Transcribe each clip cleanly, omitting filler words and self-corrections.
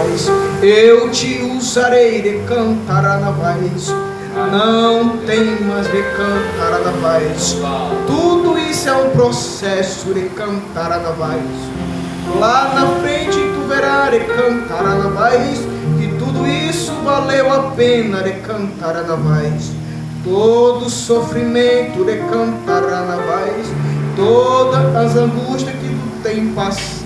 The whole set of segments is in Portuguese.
Eu te usarei de cantar a voz. Não temas de cantar a voz. Tudo isso é um processo de cantar a voz. Lá na frente tu verás de cantar a voz, que tudo isso valeu a pena de cantar a voz. Todo sofrimento de cantar a voz, todas as angústias que tu tem passado,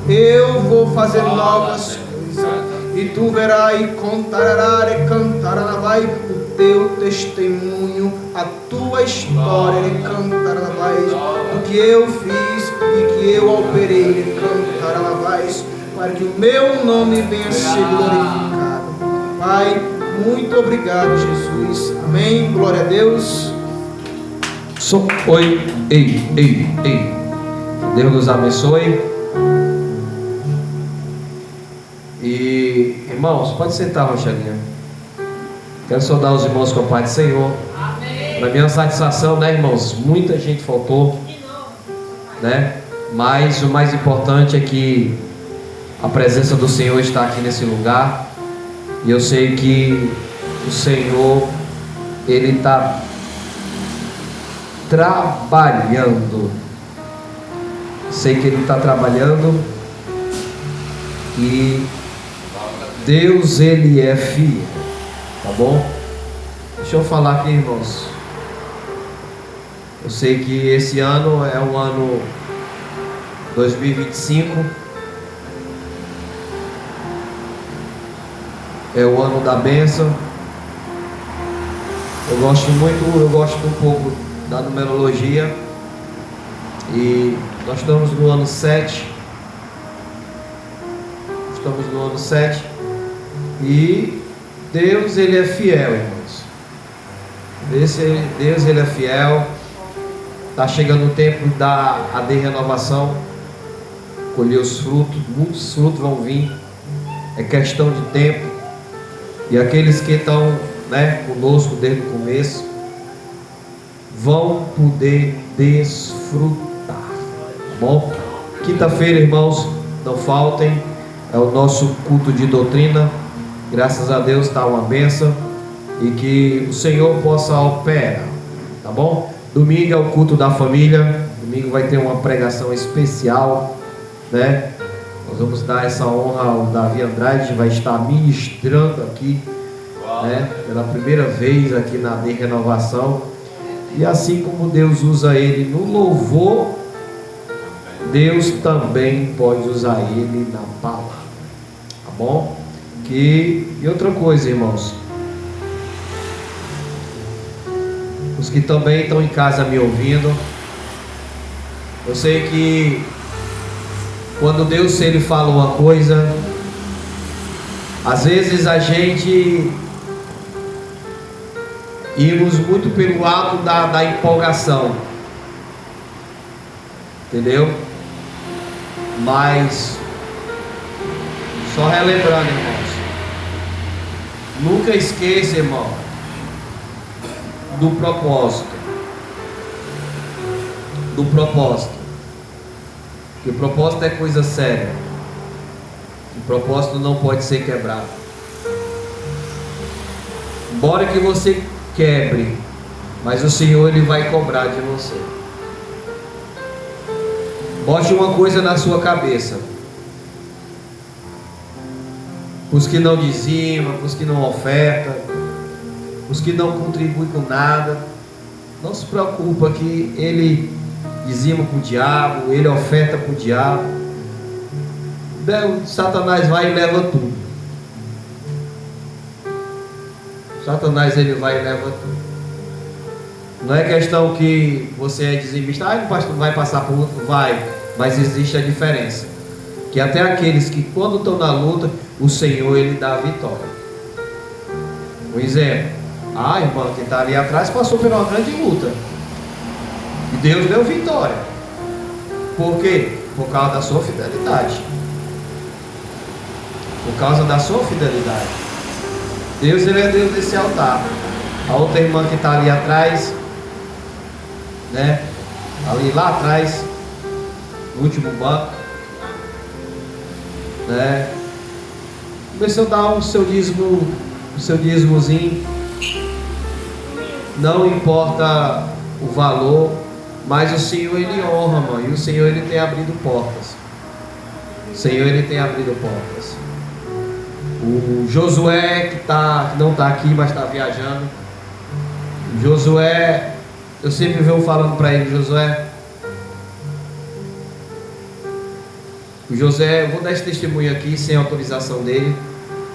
eu vou fazer novas coisas, e tu verás e contarás e cantarás o teu testemunho, a tua história de cantar a voz, o que eu fiz e que eu operei de cantar a voz, para que o meu nome venha a ser glorificado. Pai, muito obrigado, Jesus. Amém. Glória a Deus. Oi, ei. Deus nos abençoe. E irmãos, pode sentar, Rochelinha. Quero saudar os irmãos com a paz do Senhor. Amém. Para minha satisfação, né, irmãos? Muita gente faltou, né? Mas o mais importante é que a presença do Senhor está aqui nesse lugar. E eu sei que o Senhor, Ele está trabalhando. Sei que Ele está trabalhando. E Deus, Ele é fiel. Tá bom? Deixa eu falar aqui, irmãos. Eu sei que esse ano é um ano 2025. É o ano da bênção. Eu gosto um pouco da numerologia. E nós estamos no ano 7. Estamos no ano 7. E Deus, Ele é fiel, irmãos. Deus, Ele é fiel. Está chegando o tempo da renovação. Colher os frutos. Muitos frutos vão vir. É questão de tempo. E aqueles que estão, né, conosco desde o começo vão poder desfrutar. Tá bom? Quinta-feira, irmãos, não faltem. É o nosso culto de doutrina. Graças a Deus está uma bênção. E que o Senhor possa operar. Tá bom? Domingo é o culto da família. Domingo vai ter uma pregação especial, né? Nós vamos dar essa honra ao Davi Andrade, vai estar ministrando aqui, né, pela primeira vez aqui na Renovação. E assim como Deus usa ele no louvor, Deus também pode usar ele na palavra. Tá bom? E outra coisa, irmãos, os que também estão em casa me ouvindo, eu sei que quando Deus, Ele fala uma coisa, às vezes a gente irmos muito pelo ato da empolgação, entendeu? Mas só relembrando, irmãos, nunca esqueça, irmão, do propósito. Que o propósito é coisa séria. O propósito não pode ser quebrado. Embora que você quebre, mas o Senhor, Ele vai cobrar de você. Bote uma coisa na sua cabeça: os que não dizimam, os que não ofertam, os que não contribuem com nada, não se preocupa que Ele dizima para o diabo, ele oferta para o diabo. Satanás vai e leva tudo. Satanás, ele vai e leva tudo. Não é questão que você é dizimista, não vai passar por outro, vai. Mas existe a diferença, que até aqueles que quando estão na luta, o Senhor, ele dá a vitória. Por exemplo, irmão, que está ali atrás passou por uma grande luta. E Deus deu vitória. Por quê? Por causa da sua fidelidade. Por causa da sua fidelidade. Deus, Ele é Deus desse altar. A outra irmã que está ali atrás, né? Ali lá atrás, no último banco, né? Começou a dar o seu dízimozinho. Não importa o valor, mas o Senhor ele honra, mãe. E o Senhor ele tem abrido portas. O Senhor ele tem abrido portas. O Josué que não está aqui, mas está viajando. O Josué, eu sempre venho falando para ele, Josué. O José, eu vou dar esse testemunho aqui sem autorização dele,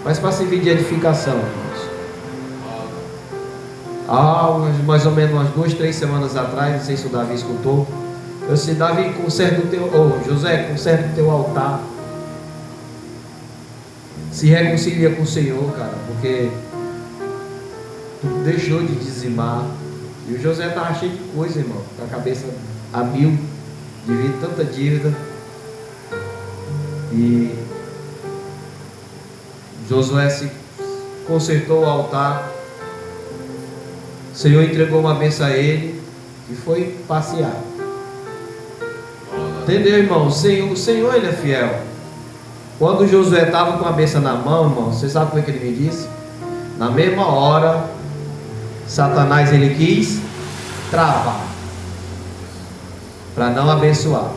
mas para servir de edificação, irmãos. Mais ou menos umas 2, 3 semanas atrás, não sei se o Davi escutou. Eu disse, Davi, conserta o teu, José, conserta o teu altar. Se reconcilia com o Senhor, cara, porque tu deixou de dizimar. E o José estava cheio de coisa, irmão, com a cabeça a mil, devido a tanta dívida. E Josué se consertou o altar. O Senhor entregou uma bênção a ele e foi passear. Entendeu, irmão? O Senhor ele é fiel. Quando Josué estava com a bênção na mão, irmão, você sabe como é que ele me disse? Na mesma hora, Satanás ele quis travar para não abençoar.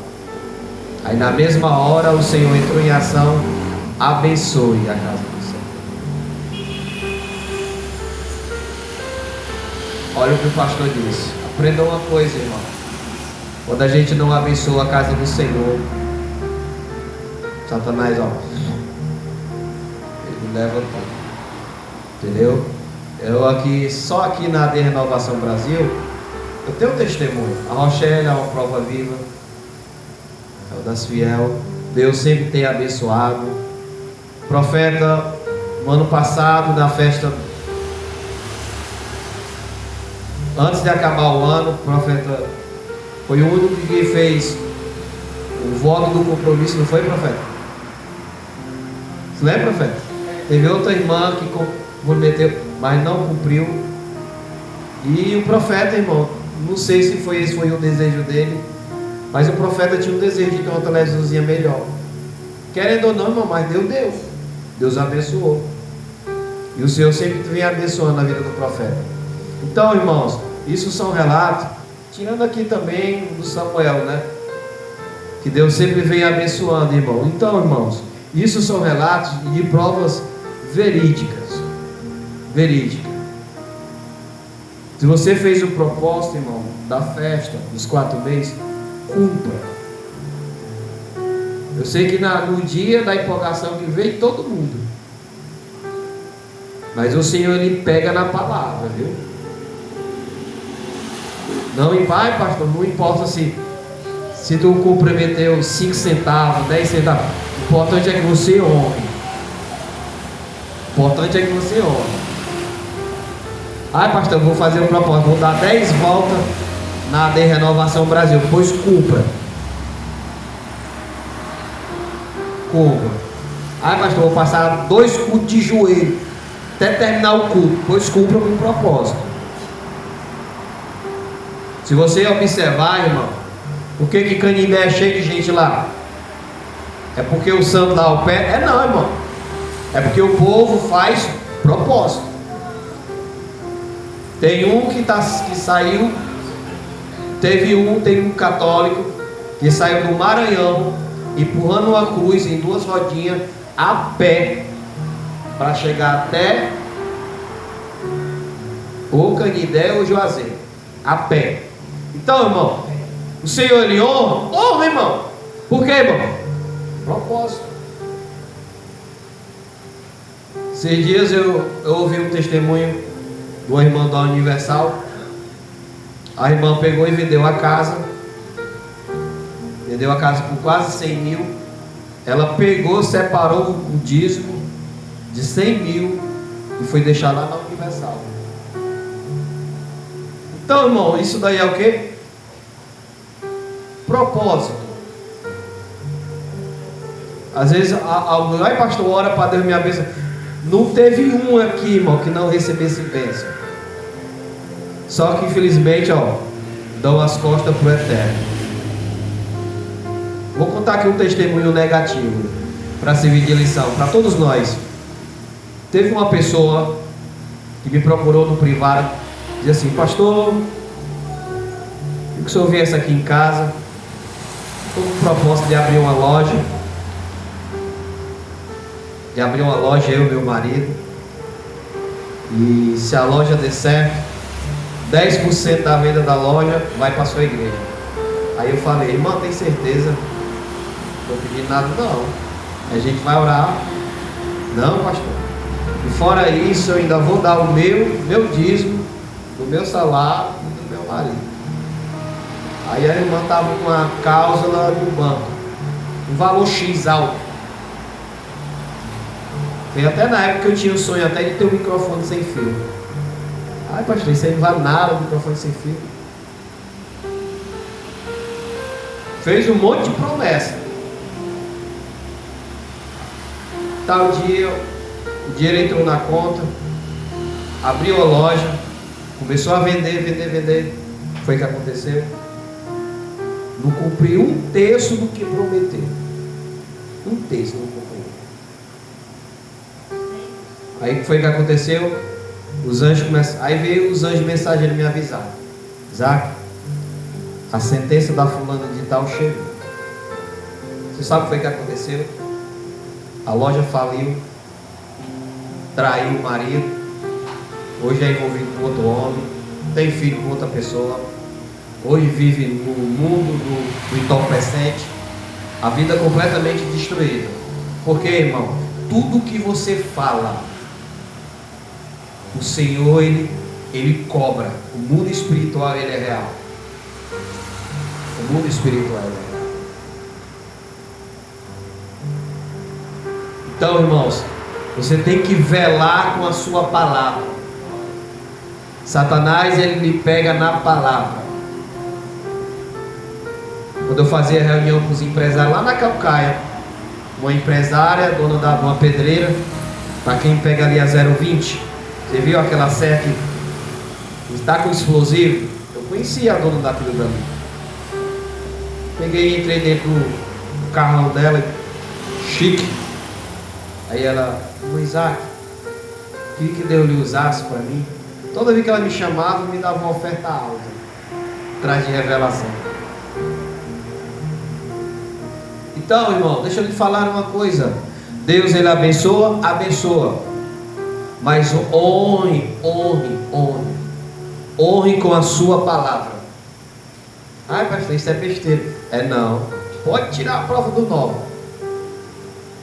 Aí na mesma hora o Senhor entrou em ação, abençoe a casa do Senhor. Olha o que o pastor disse. Aprenda uma coisa, irmão. Quando a gente não abençoa a casa do Senhor, Satanás, ele leva tudo. Entendeu? Só aqui na AD Renovação Brasil, eu tenho um testemunho. A Rochelle é uma prova viva. Das fiel, Deus sempre tem abençoado. Profeta, no ano passado, na festa, antes de acabar o ano, o profeta foi o único que fez o voto do compromisso, não foi, profeta? Você lembra, profeta? Teve outra irmã que prometeu, mas não cumpriu. E o profeta, irmão, não sei se esse foi o desejo dele, mas o profeta tinha um desejo de ter uma televisãozinha melhor. Querendo ou não, irmão, mas Deus abençoou. E o Senhor sempre vem abençoando a vida do profeta. Então, irmãos, isso são relatos, tirando aqui também do Samuel, né? Que Deus sempre vem abençoando, irmão. Então, irmãos, isso são relatos de provas verídicas. Se você fez o propósito, irmão, da festa, dos 4 meses, cumpra. Eu sei que no dia da empolgação que veio todo mundo, mas o Senhor ele pega na palavra, viu? Não vai, pastor, não importa se tu comprometeu 5 centavos, 10 centavos. O importante é que você honre. Pastor, eu vou fazer um propósito, vou dar 10 voltas na AD Renovação Brasil, pois cumpra. Pastor, vou passar 2 cultos de joelho até terminar o culto, pois cumpra com o propósito. Se você observar, irmão, por que Canindé é cheio de gente lá? É porque o santo dá o pé? Não, irmão. É porque o povo faz propósito. Tem um que saiu. Tem um católico que saiu do Maranhão, empurrando uma cruz em 2 rodinhas, a pé, para chegar até ou Canindé ou Juazeiro, a pé. Então, irmão, o Senhor ele honra, irmão. Por quê, irmão? Propósito. Esses dias eu ouvi um testemunho de uma irmã da Universal. A irmã pegou e vendeu a casa. Vendeu a casa por quase 100 mil. Ela pegou, separou o dízimo de 100 mil e foi deixar lá na Universal. Então, irmão, isso daí é o quê? Propósito. Às vezes, ai pastor, ora para Deus me abençoar. Não teve um aqui, irmão, que não recebesse bênção. Só que infelizmente, dão as costas para o eterno. Vou contar aqui um testemunho negativo para servir de lição para todos nós. Teve uma pessoa que me procurou no privado, dizia assim: pastor, que o senhor viesse aqui em casa, estou com o propósito de abrir uma loja, eu e meu marido, e se a loja der certo, 10% da venda da loja vai para a sua igreja. Aí eu falei: irmão, tem certeza? Não estou pedindo nada não, a gente vai orar. Não, pastor, e fora isso eu ainda vou dar o meu dízimo, do meu salário e do meu marido. Aí a irmã estava com uma cláusula no banco, um valor X alto. Foi até na época que eu tinha o sonho até de ter um microfone sem fio. Ai, pastor, isso aí não vale nada, o microfone sem fio. Fez um monte de promessa. Tal dia, o dinheiro entrou na conta, abriu a loja, começou a vender. Foi o que aconteceu? Não cumpriu um terço do que prometeu. Um terço não cumpriu. Aí foi o que aconteceu? Os anjos começaram. Aí veio os anjos mensageiros me avisar: Isaac, a sentença da fulana de tal chegou. Você sabe o que foi que aconteceu? A loja faliu, traiu o marido, hoje é envolvido com outro homem, tem filho com outra pessoa, hoje vive no mundo do entorpecente, a vida completamente destruída. Porque, irmão, tudo que você fala, o Senhor, ele cobra. O mundo espiritual, ele é real. O mundo espiritual é real. Então, irmãos, você tem que velar com a sua palavra. Satanás, ele lhe pega na palavra. Quando eu fazia reunião com os empresários lá na Calcaia, uma empresária, dona de uma pedreira, para quem pega ali a 020, você viu aquela serra que está com explosivo? Eu conhecia a dona daquilo dali. Peguei e entrei dentro do carrão dela, chique. Aí ela: Isaac, queria que Deus lhe usasse para mim. Toda vez que ela me chamava, me dava uma oferta alta, atrás de revelação. Então, irmão, deixa eu lhe falar uma coisa. Deus, ele abençoa, mas honre com a sua palavra. Ai, pastor, isso é besteira. É não. Pode tirar a prova do 9.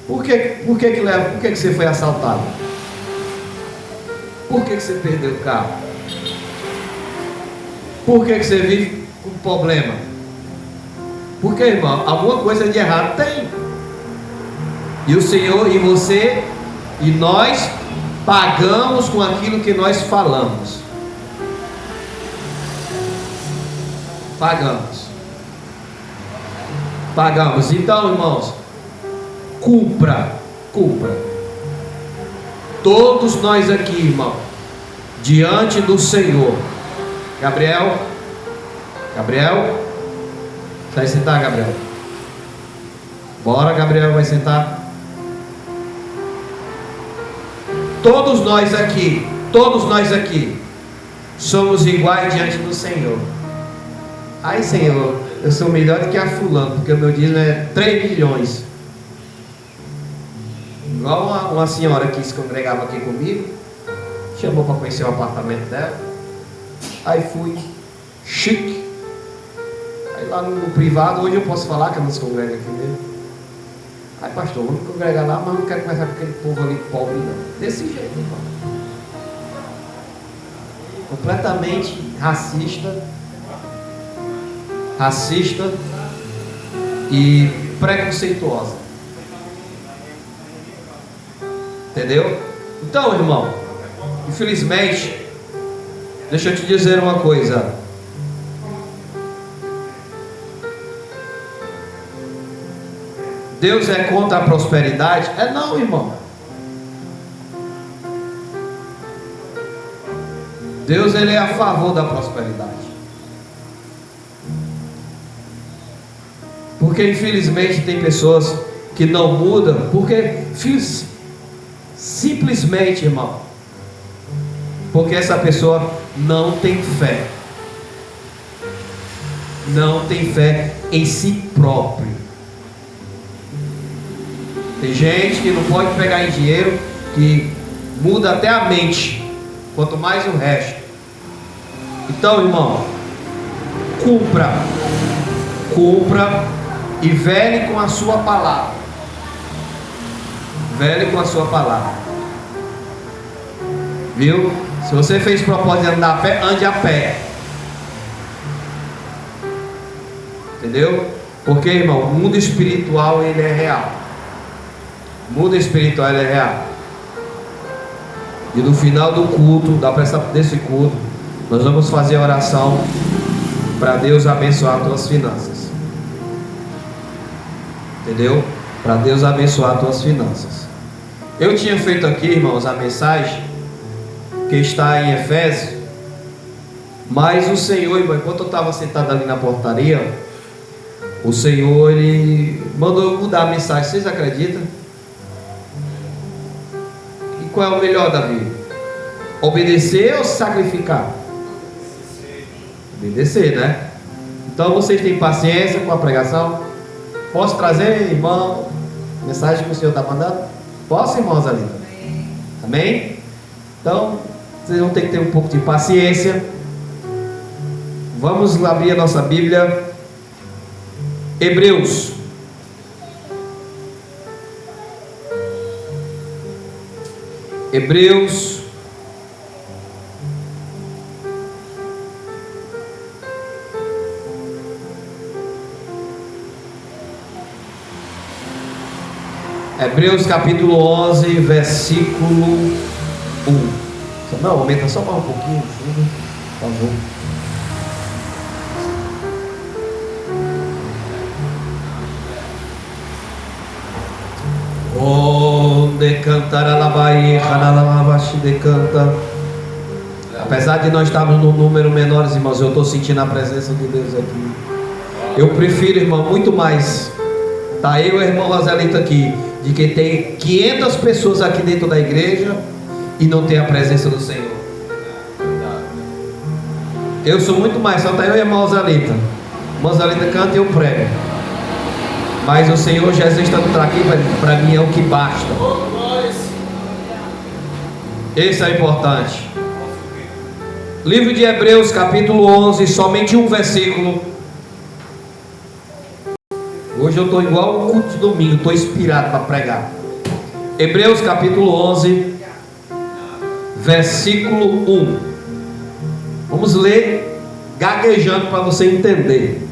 Por que você foi assaltado? Por que você perdeu o carro? Por que você vive com problema? Porque, irmão, alguma coisa de errado tem. E o Senhor, e você, e nós pagamos com aquilo que nós falamos. Pagamos. Então, irmãos, cumpra. Todos nós aqui, irmão, diante do Senhor. Gabriel, vai sentar, Gabriel. Bora, Gabriel, vai sentar. Todos nós aqui somos iguais diante do Senhor. Ai, Senhor, eu sou melhor do que a fulano, porque o meu dízimo é 3 milhões. Igual uma senhora que se congregava aqui comigo, chamou para conhecer o apartamento dela. Aí fui, chique. Aí lá no privado, hoje eu posso falar que eu não se congrega aqui mesmo. Aí, pastor, vamos congregar lá, mas não quero conversar com aquele povo ali pobre não. Desse jeito, irmão. Completamente racista e preconceituosa. Entendeu? Então, irmão, infelizmente, deixa eu te dizer uma coisa. Deus é contra a prosperidade? É não, irmão. Deus, ele é a favor da prosperidade. Porque infelizmente tem pessoas que não mudam, porque, filhos, Simplesmente, irmão, porque essa pessoa não tem fé. Não tem fé em si próprio. Tem gente que não pode pegar em dinheiro, que muda até a mente, quanto mais o resto. Então, irmão, cumpra e vele com a sua palavra. Vele com a sua palavra. Viu? Se você fez propósito de andar a pé, ande a pé. Entendeu? Porque, irmão, o mundo espiritual ele é real. O mundo espiritual ele é real. E no final do culto, desse culto, nós vamos fazer a oração para Deus abençoar as tuas finanças. Entendeu? Para Deus abençoar as tuas finanças. Eu tinha feito aqui, irmãos, a mensagem que está em Efésios, mas o Senhor, irmão, enquanto eu estava sentado ali na portaria, o Senhor, Ele mandou eu mudar a mensagem. Vocês acreditam? E qual é o melhor, Davi? Obedecer ou sacrificar? Obedecer, né? Então vocês têm paciência com a pregação? Posso trazer, irmão, a mensagem que o Senhor está mandando? Posso, irmãos ali? Amém? Então, vocês vão ter que ter um pouco de paciência. Vamos abrir a nossa Bíblia. Hebreus. Hebreus. Hebreus capítulo 11, versículo 1. Não, aumenta só para um pouquinho, por favor. Onde cantar alabai, canalabashi de canta. Apesar de nós estarmos num número menores, irmãos, eu estou sentindo a presença de Deus aqui. Eu prefiro, irmão, muito mais tá eu e o irmão Roselito aqui, de que tem 500 pessoas aqui dentro da igreja e não tem a presença do Senhor. Eu sou muito mais, só tá eu e o irmão Roselito. O irmão Roselito canta e eu prego. Mas o Senhor Jesus estando aqui, para mim é o que basta. Esse é importante. Livro de Hebreus capítulo 11, somente um versículo. Hoje eu estou igual o culto de domingo, estou inspirado para pregar. Hebreus capítulo 11, versículo 1. Vamos ler gaguejando para você entender.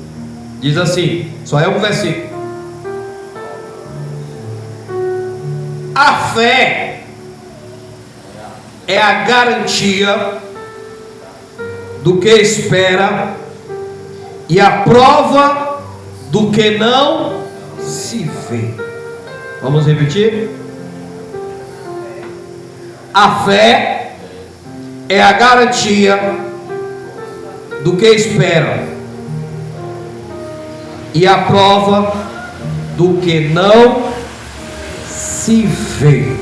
Diz assim, só é um versículo. A fé é a garantia do que espera e a prova do que não se vê. Vamos repetir? A fé é a garantia do que espera e a prova do que não se vê.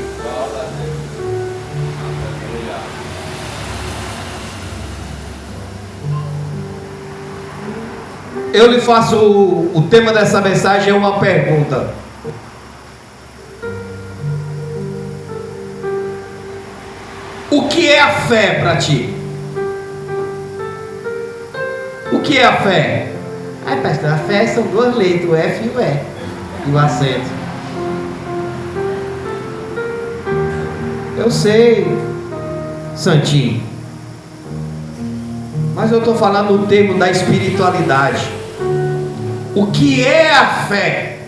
Eu lhe faço o tema dessa mensagem é uma pergunta. O que é a fé para ti? O que é a fé? Ai, pastor, a fé são duas letras, o F e o E, e o acento. Eu sei, Santinho, mas eu estou falando no termo da espiritualidade. O que é a fé?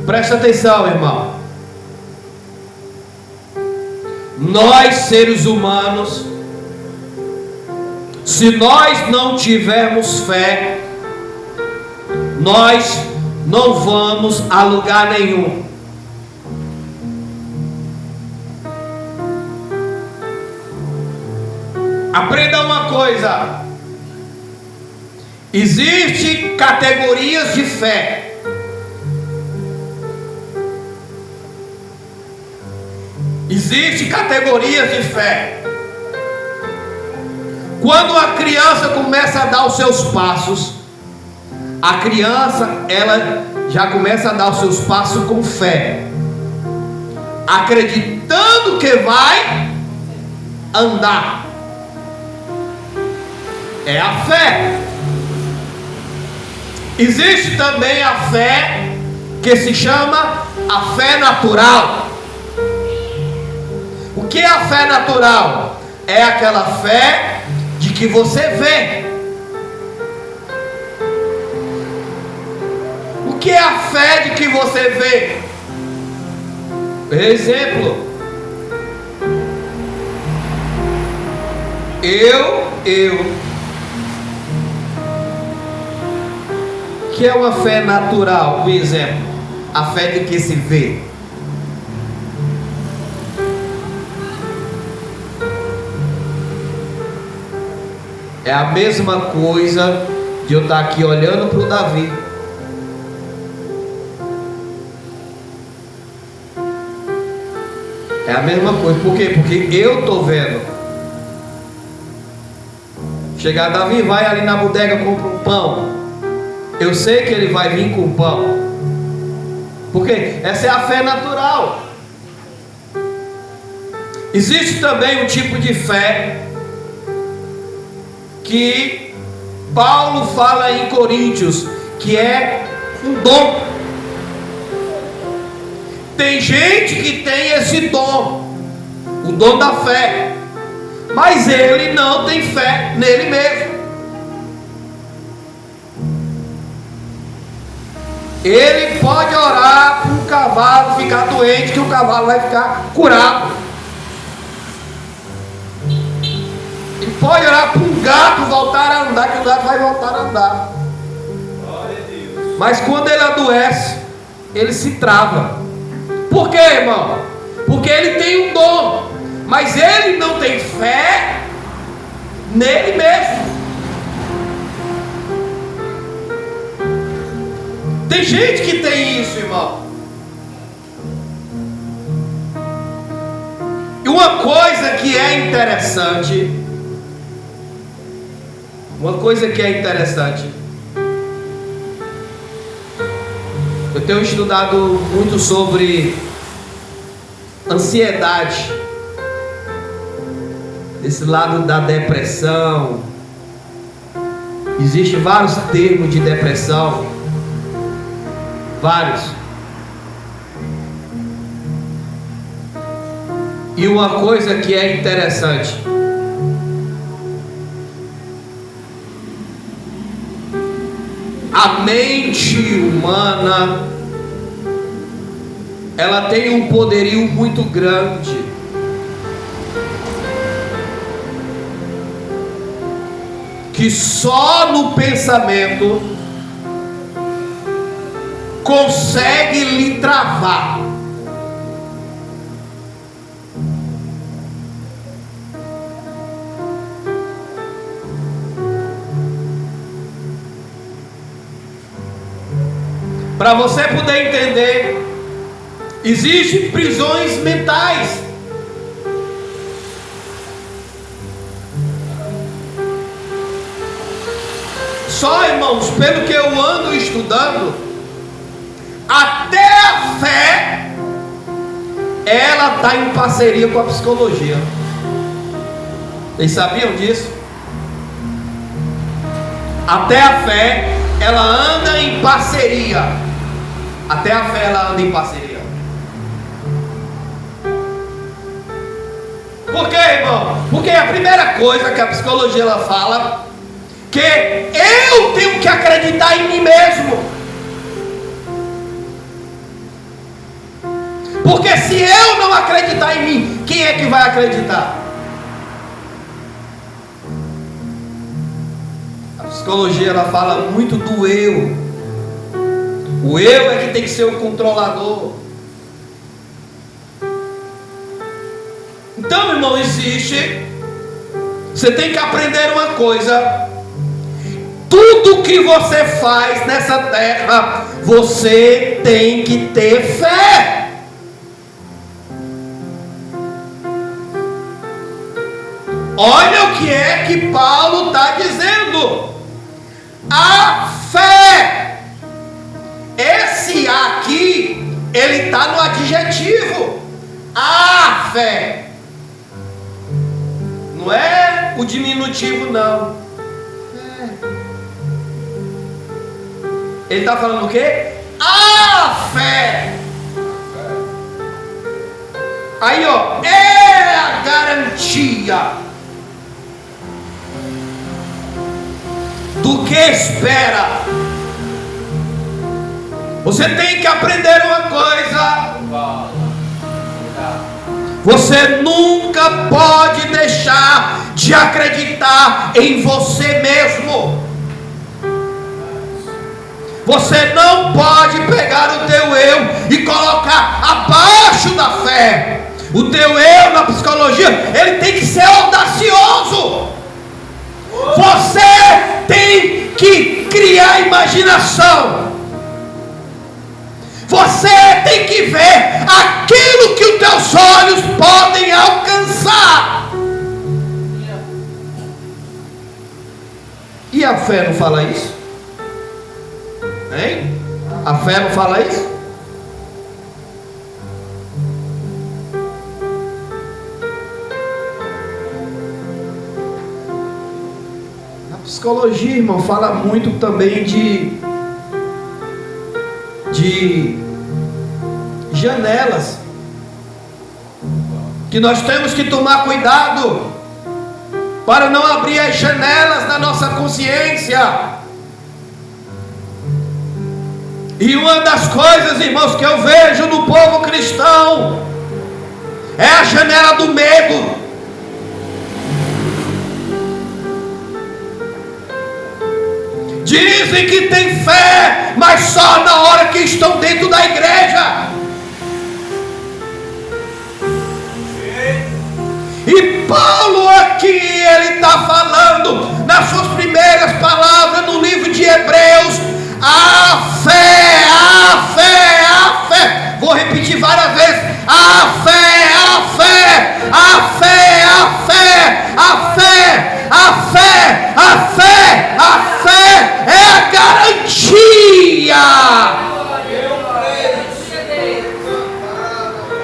Presta atenção, irmão. Nós, seres humanos, se nós não tivermos fé, nós não vamos a lugar nenhum. Aprenda uma coisa: existem categorias de fé. Existem categorias de fé. Quando a criança começa a dar os seus passos, a criança, ela já começa a dar os seus passos com fé, acreditando que vai andar. É a fé. Existe também a fé que se chama a fé natural. O que é a fé natural? É aquela fé de que você vê. O que é a fé de que você vê? Exemplo. Que é uma fé natural, por exemplo, a fé de que se vê. É a mesma coisa de eu estar aqui olhando para o Davi. É a mesma coisa. Por quê? Porque eu estou vendo. Chegar Davi, vai ali na bodega, compra um pão. Eu sei que ele vai vir com o pão. Porque essa é a fé natural. Existe também um tipo de fé que Paulo fala em Coríntios, que é um dom. Tem gente que tem esse dom, o dom da fé, mas ele não tem fé nele mesmo. Ele pode orar para o cavalo ficar doente, que o cavalo vai ficar curado. Ele pode orar para um gato voltar a andar, que o gato vai voltar a andar. Mas quando ele adoece, ele se trava. Por quê, irmão? Porque ele tem um dom, mas ele não tem fé nele mesmo. Tem gente que tem isso, irmão. E uma coisa que é interessante, eu tenho estudado muito sobre ansiedade, desse lado da depressão. Existem vários termos de depressão. Vários. E uma coisa que é interessante, a mente humana, ela tem um poderio muito grande. Que só no pensamento consegue lhe travar. Para você poder entender, existem prisões mentais. Só, irmãos, pelo que eu ando estudando, até a fé, ela está em parceria com a psicologia. Vocês sabiam disso? Até a fé, ela anda em parceria. Até a fé, ela anda em parceria. Por quê, irmão? Porque a primeira coisa que a psicologia ela fala, que eu tenho que acreditar em mim mesmo. Porque se eu não acreditar em mim, quem é que vai acreditar? A psicologia ela fala muito do eu. O eu é que tem que ser o controlador. Então, irmão, existe. Você tem que aprender uma coisa. Tudo que você faz nessa terra, você tem que ter fé. Olha o que é que Paulo está dizendo. A fé. Esse aqui, ele está no adjetivo. A fé. Não é o diminutivo, não. Ele está falando o quê? A fé. Aí, ó, é a garantia do que espera. Você tem que aprender uma coisa. Você nunca pode deixar de acreditar em você mesmo. Você não pode pegar o teu eu e colocar abaixo da fé. O teu eu na psicologia, ele tem que ser audacioso. Você tem que criar imaginação. Você tem que ver aquilo que os teus olhos podem alcançar. E a fé não fala isso? Hein? A fé não fala isso? A psicologia, irmão, fala muito também de janelas, que nós temos que tomar cuidado para não abrir as janelas da nossa consciência. E uma das coisas, irmãos, que eu vejo no povo cristão é a janela do medo. Dizem que tem fé, mas só na hora que estão dentro da igreja. E Paulo aqui, ele está falando nas suas primeiras palavras no livro de Hebreus: a fé, a fé, a fé. Vou repetir várias vezes: a fé, a fé, a fé, a fé, a fé, a fé, a fé, a fé é a garantia.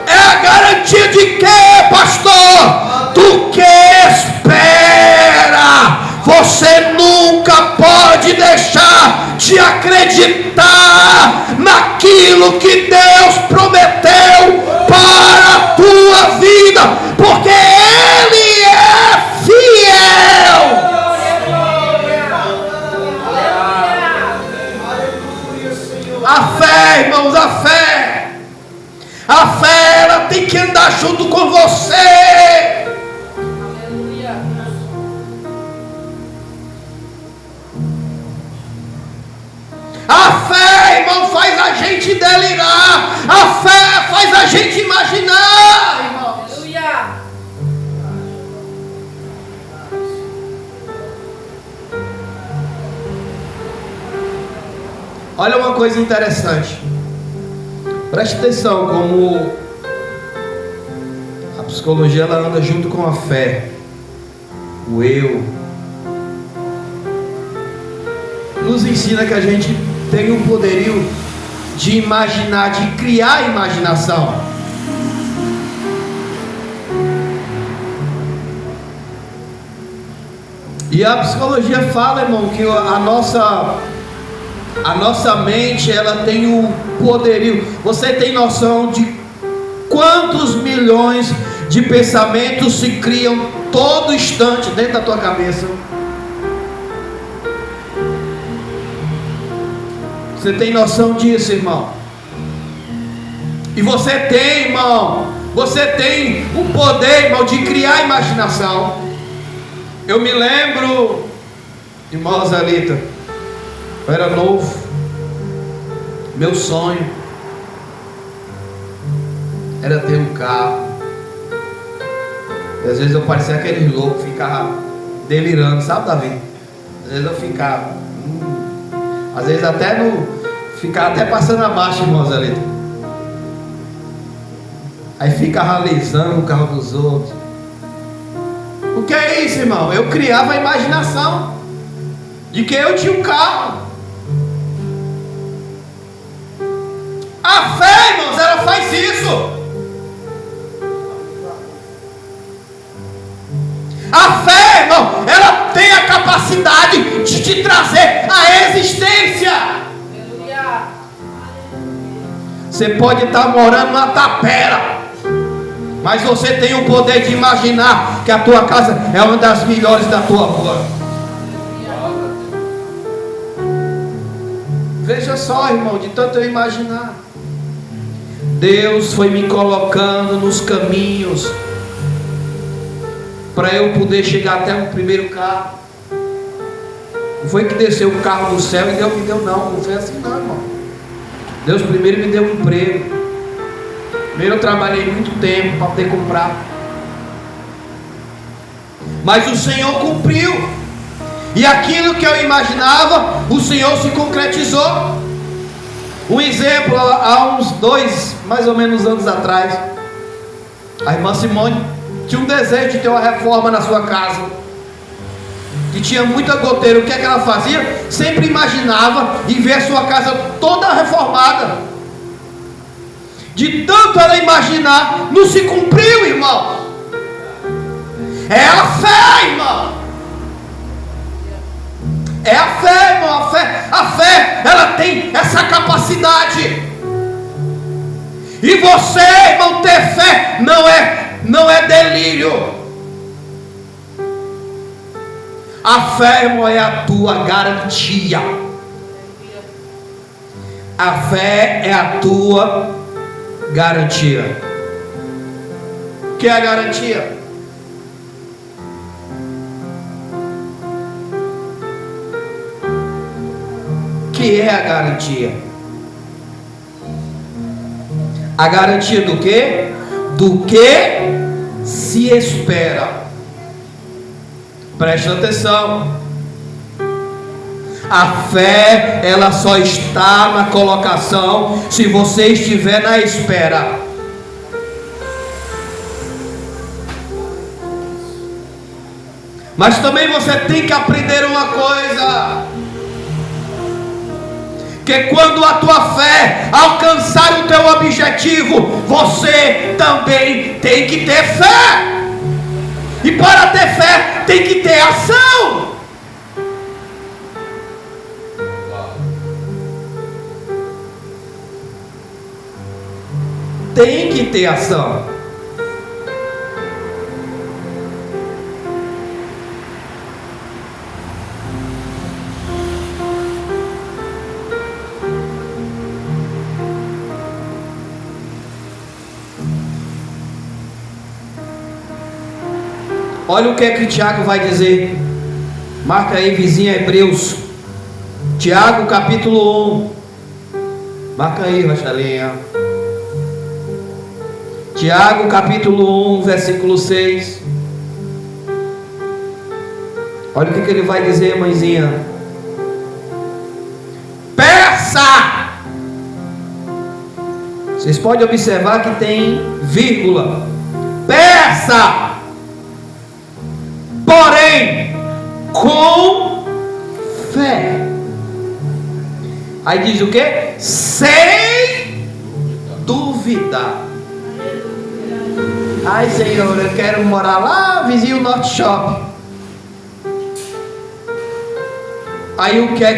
É a garantia de quê, pastor? Do que espera. Você nunca pode deixar de acreditar naquilo que Deus prometeu para a tua vida, porque Ele é fiel. A fé, irmãos, a fé. A fé, ela tem que andar junto com você. A fé, irmão, faz a gente delirar. A fé faz a gente imaginar, irmãos. Olha uma coisa interessante. Preste atenção como a psicologia, ela anda junto com a fé. O eu nos ensina que a gente tem o poderio de imaginar, de criar imaginação. E a psicologia fala, irmão, que a nossa mente, ela tem o poderio. Você tem noção de quantos milhões de pensamentos se criam todo instante dentro da tua cabeça? Você tem noção disso, irmão? E você tem, irmão, você tem o poder, irmão, de criar imaginação. Eu me lembro, irmão Zelita, eu era novo, meu sonho era ter um carro. E às vezes eu parecia aquele louco, ficava delirando, sabe, Davi? Às vezes eu ficava, às vezes até ficava até passando a marcha, irmão Zelita. Aí fica analisando o carro dos outros. O que é isso, irmão? Eu criava a imaginação de que eu tinha um carro. A fé, irmãos, ela faz isso. A fé, irmão, ela tem a capacidade de te trazer a existência. Você pode estar morando na tapera, mas você tem o poder de imaginar que a tua casa é uma das melhores da tua rua. Veja só, irmão, de tanto eu imaginar, Deus foi me colocando nos caminhos para eu poder chegar até o primeiro carro. Não foi que desceu o carro do céu e Deus me deu, não. Não foi assim não, irmão. Deus primeiro me deu um emprego. Primeiro eu trabalhei muito tempo para poder comprar. Mas o Senhor cumpriu. E aquilo que eu imaginava, o Senhor se concretizou. Um exemplo, há uns 2, mais ou menos anos atrás, a irmã Simone tinha um desejo de ter uma reforma na sua casa, que tinha muita goteira. O que é que ela fazia? Sempre imaginava em ver a sua casa toda reformada. De tanto ela imaginar, não se cumpriu, irmão. É a fé, irmão. É a fé, irmão. A fé, ela tem essa capacidade. E você, irmão, ter fé não é delírio. A fé, irmão, é a tua garantia. A fé é a tua garantia. O que é a garantia? O que é a garantia? A garantia do quê? Do que se espera. Preste atenção. A fé, ela só está na colocação se você estiver na espera. Mas também você tem que aprender uma coisa, que quando a tua fé alcançar o teu objetivo, você também tem que ter fé. E para ter fé, tem que ter ação. Tem que ter ação. Olha o que é que Tiago vai dizer. Marca aí, vizinha, Hebreus. Tiago capítulo 1. Marca aí, Rochalinha. Tiago capítulo 1, versículo 6. Olha o que ele vai dizer, mãezinha. Peça. Vocês podem observar que tem vírgula. Peça. Porém, com fé. Aí diz o que? Sem duvidar. Ai, Senhor, eu quero morar lá, vizinho Norte Shopping. Aí o que é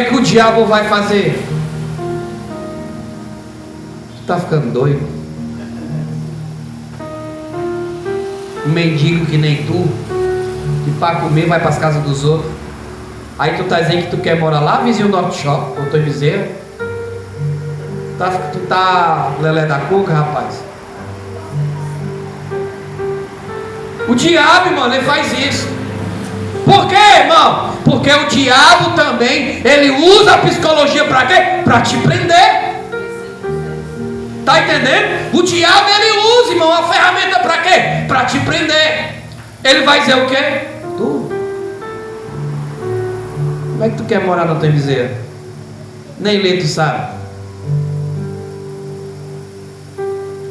que o diabo vai fazer? Você está ficando doido? Um mendigo que nem tu, que para comer vai para as casas dos outros. Aí tu tá dizendo que tu quer morar lá, vizinho Norte Shopping, eu tô dizendo. Tu tá lelé da cuca, rapaz. O diabo, irmão, ele faz isso. Por quê, irmão? Porque o diabo também, ele usa a psicologia para quê? Para te prender. Tá entendendo? O diabo, ele usa, irmão, a ferramenta para quê? Para te prender. Ele vai dizer o quê? Tu? Como é que tu quer morar na tua vizinha? Nem ler tu sabe.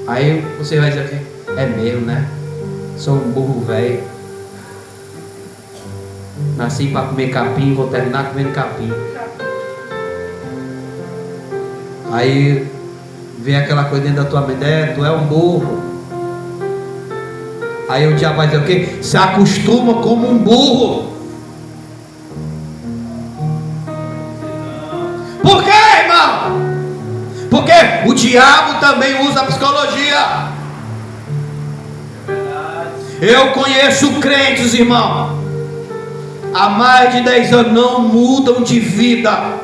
Aí você vai dizer o quê? É mesmo, né? Sou um burro velho. Nasci para comer capim, vou terminar comendo capim. Aí vem aquela coisa dentro da tua mente, tu é um burro. Aí o diabo vai dizer o quê? Se acostuma como um burro. Por quê, irmão? Porque o diabo também usa a psicologia. Eu conheço crentes, irmão, há mais de 10 anos não mudam de vida.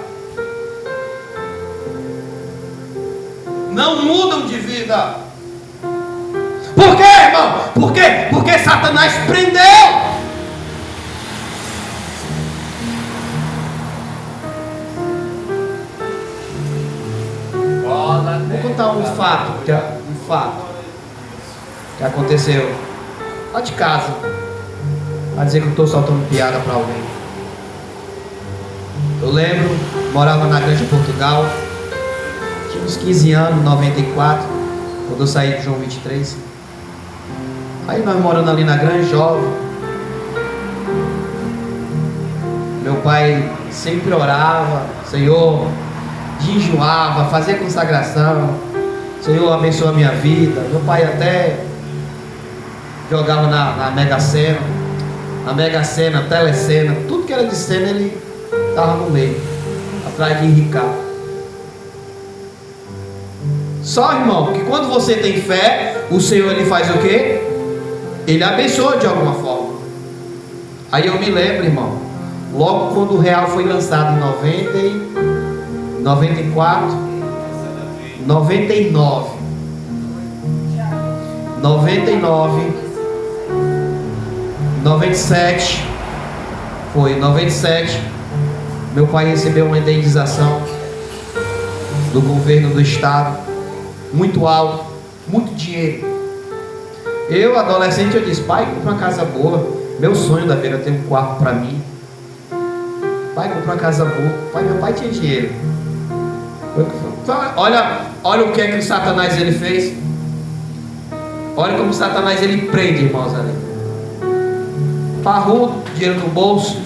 Não mudam de vida. Por quê, irmão? Por quê? Porque Satanás prendeu. Vou contar um fato que aconteceu lá de casa. Vai dizer que eu estou soltando piada para alguém. Eu lembro, morava na Grande Portugal, tinha uns 15 anos, 94, quando eu saí de João 23. Aí nós morando ali na Grande, jovem. Meu pai sempre orava, Senhor, jejuava, fazia consagração, Senhor, abençoa a minha vida. Meu pai até jogava na Mega Sena, Telecena, tudo que era de cena ele estava no meio, atrás de enricar. Só, irmão, que quando você tem fé, o Senhor ele faz o quê? Ele abençoa de alguma forma. Aí eu me lembro, irmão, logo quando o real foi lançado em 94, 99, 97, foi 97, meu pai recebeu uma indenização do governo do estado, muito alto, muito dinheiro. Eu, adolescente, eu disse, pai, compra uma casa boa. Meu sonho da vida é ter um quarto para mim. Pai, compra uma casa boa. Pai, meu pai tinha dinheiro. Olha o que é que o Satanás ele fez. Olha como o Satanás ele prende, irmãos, ali. Parrudo, dinheiro no bolso.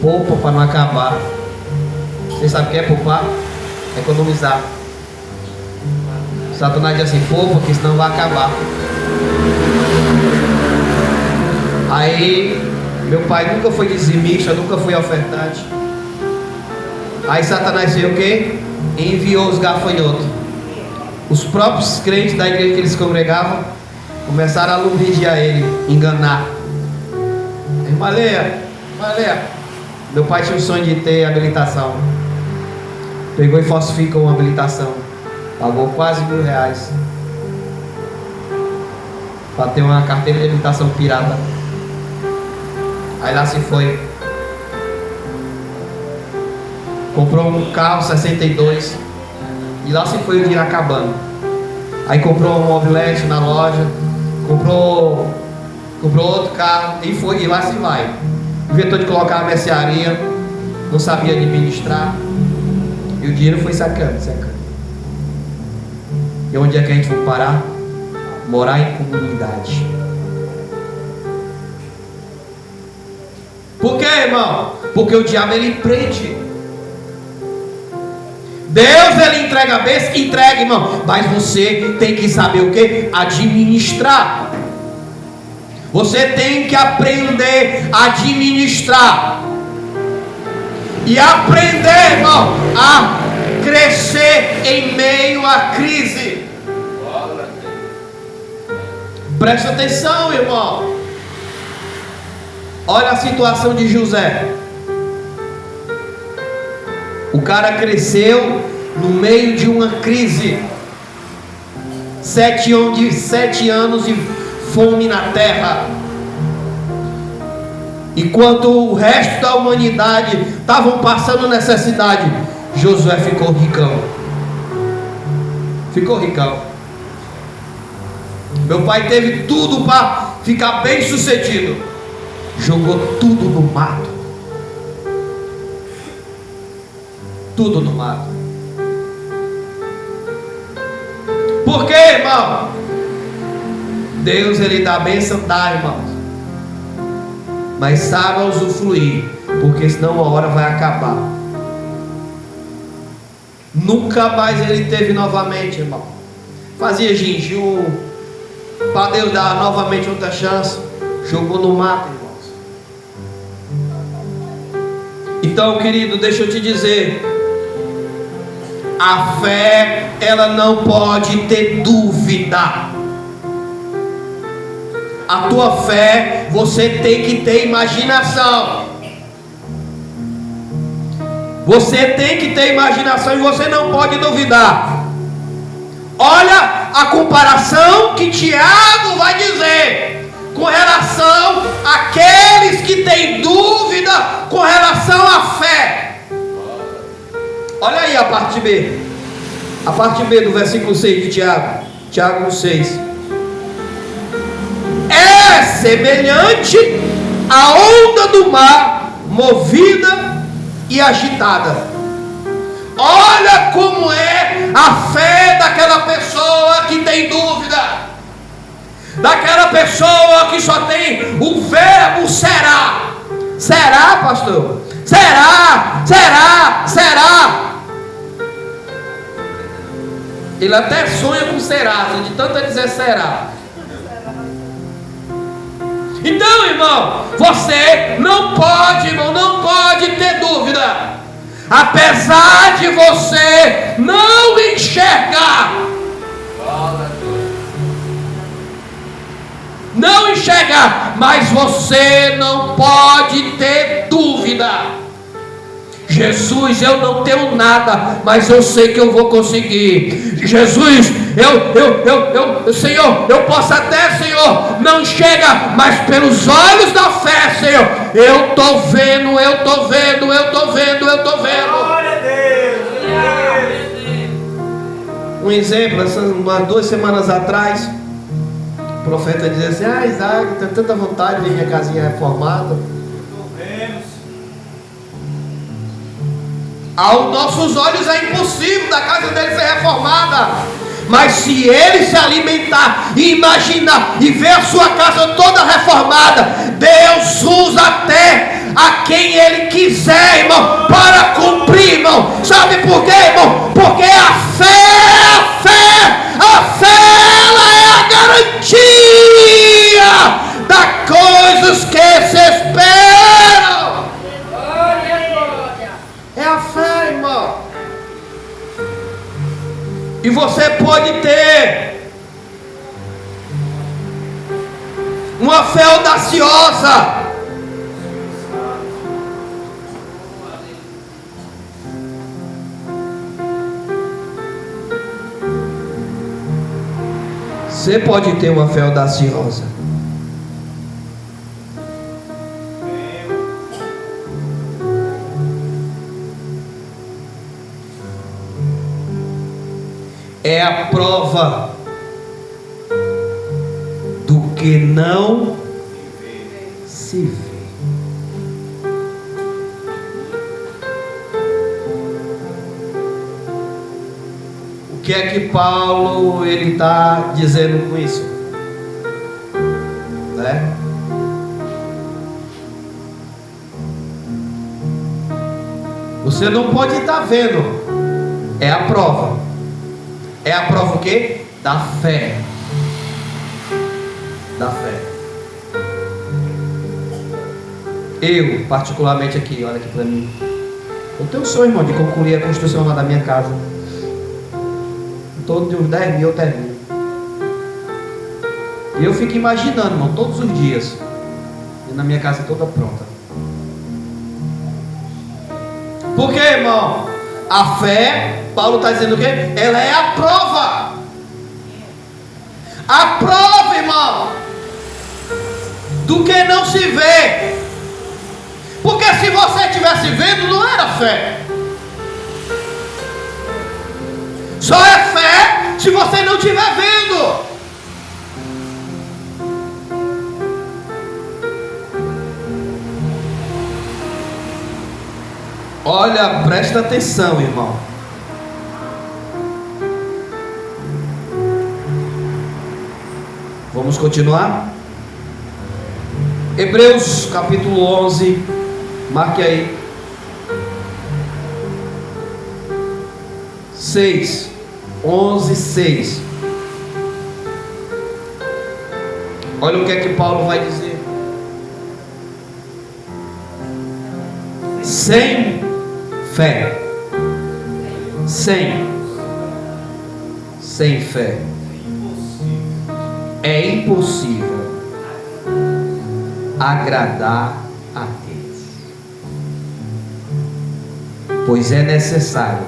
Poupa para não acabar. Você sabe o que é poupar? Economizar. Satanás diz assim, poupa, porque senão vai acabar. Aí, meu pai nunca foi dizimista, nunca foi ofertante. Aí Satanás fez o quê? Enviou os gafanhotos. Os próprios crentes da igreja que eles congregavam começaram a ludibriar ele, enganar. Irmã Leia, meu pai tinha o sonho de ter habilitação. Pegou e falsificou uma habilitação. Pagou quase R$1.000 para ter uma carteira de habilitação pirata. Aí lá se foi. Comprou um carro 62. E lá se foi o dinheiro acabando. Aí comprou um mobilete na loja. Comprou outro carro. E foi, e lá se vai. Inventou de colocar uma mercearia. Não sabia administrar. E o dinheiro foi sacando. E onde é que a gente foi parar? Morar em comunidade. Por quê, irmão? Porque o diabo ele prende. Deus ele entrega a bênção, entrega, irmão. Mas você tem que saber o quê? Administrar. Você tem que aprender a administrar. E aprender, irmão, a crescer em meio à crise. Presta atenção, irmão. Olha a situação de José. O cara cresceu no meio de uma crise. 7 anos de fome na terra. Enquanto o resto da humanidade estavam passando necessidade, Josué ficou ricão. Meu pai teve tudo para ficar bem sucedido. Jogou tudo no mato. Por quê, irmão? Deus, Ele dá a bênção, dá, irmãos. Mas saiba usufruir, porque senão uma hora vai acabar. Nunca mais ele teve novamente, irmão. Fazia jejum para Deus dar novamente outra chance. Jogou no mato, irmãos. Então, querido, deixa eu te dizer, a fé, ela não pode ter dúvida. A tua fé, você tem que ter imaginação. Você tem que ter imaginação e você não pode duvidar. Olha a comparação que Tiago vai dizer com relação àqueles que têm dúvida com relação à fé. Olha aí a parte B. A parte B do versículo 6 de Tiago. Tiago 6. É semelhante à onda do mar, movida e agitada. Olha como é a fé daquela pessoa que tem dúvida, daquela pessoa que só tem o verbo será. Será, pastor? Será, será, será. Ele até sonha com será, de tanto dizer será. Então, irmão, você não pode, irmão, não pode ter dúvida. Apesar de você não enxergar, mas você não pode ter dúvida. Jesus, eu não tenho nada, mas eu sei que eu vou conseguir. Jesus, Senhor, eu posso até, Senhor, não enxergar, mas pelos olhos da fé, Senhor, eu estou vendo. Glória a Deus. Um exemplo, umas 2 semanas atrás, o profeta dizia assim: Isaac, tem tanta vontade de ver minha casinha reformada. Aos nossos olhos é impossível da casa dele ser reformada, mas se ele se alimentar e imaginar e ver a sua casa toda reformada, Deus usa até a quem ele quiser, irmão, para cumprir, irmão. Sabe por quê, irmão? Porque a fé ela é a garantia das coisas que se esperam. É a fé, irmão. E você pode ter uma fé audaciosa. Você pode ter uma fé audaciosa. É a prova do que não se vê. O que é que Paulo ele está dizendo com isso? Né? Você não pode estar vendo. É a prova. É a prova o quê? Da fé. Da fé. Eu, particularmente aqui, olha aqui para mim. Eu tenho um sonho, irmão, de concluir a construção lá da minha casa. Em torno de uns 10 mil eu termino. E eu fico imaginando, irmão, todos os dias, na minha casa toda pronta. Por quê, irmão? A fé, Paulo está dizendo o quê? Ela é a prova. A prova, irmão, do que não se vê. Porque se você estivesse vendo, não era fé. Só é fé se você não estiver vendo. Olha, presta atenção, irmão. Vamos continuar? Hebreus capítulo 11, marque aí. 6, 11, 6. Olha o que é que Paulo vai dizer. Sem fé, sem fé, é impossível agradar a Deus, pois é necessário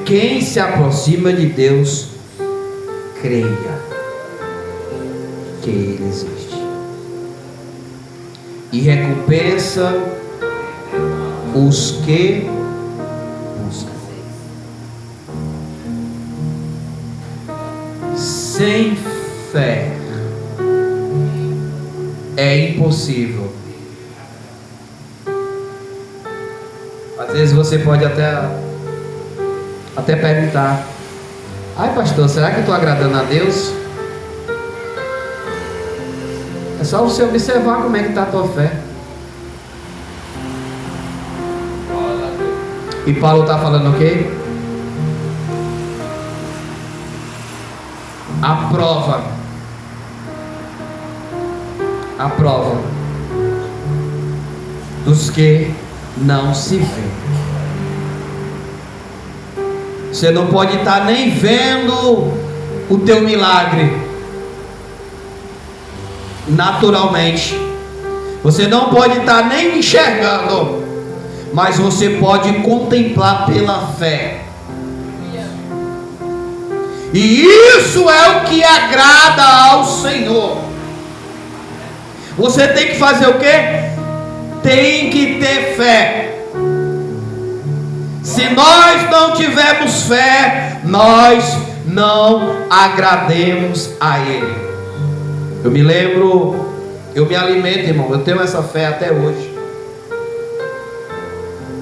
quem se aproxima de Deus creia que Ele existe e recompensa os que buscam. Sem fé é impossível. Às vezes você pode até perguntar: ai pastor, será que eu estou agradando a Deus? É só você observar como é que está a tua fé. E Paulo está falando o quê? A prova dos que não se vê. Você não pode estar nem vendo o teu milagre naturalmente. Você não pode estar nem enxergando, mas você pode contemplar pela fé. E isso é o que agrada ao Senhor. Você tem que fazer o quê? Tem que ter fé. Se nós não tivermos fé, nós não agrademos a Ele. Eu me lembro, eu me alimento, irmão, eu tenho essa fé até hoje.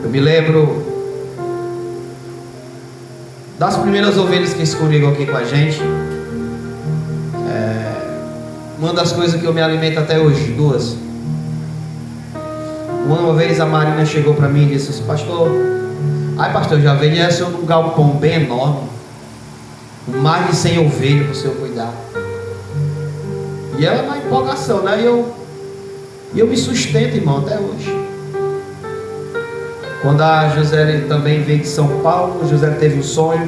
Eu me lembro das primeiras ovelhas que escolheram aqui com a gente. Uma das coisas que eu me alimento até hoje, duas. Uma vez a Marina chegou para mim e disse assim: pastor, eu já vendi essa num galpão bem enorme, com mais de 100 ovelhas para o senhor cuidar. E ela na empolgação, né? E eu me sustento, irmão, até hoje. Quando a José também veio de São Paulo, José teve um sonho,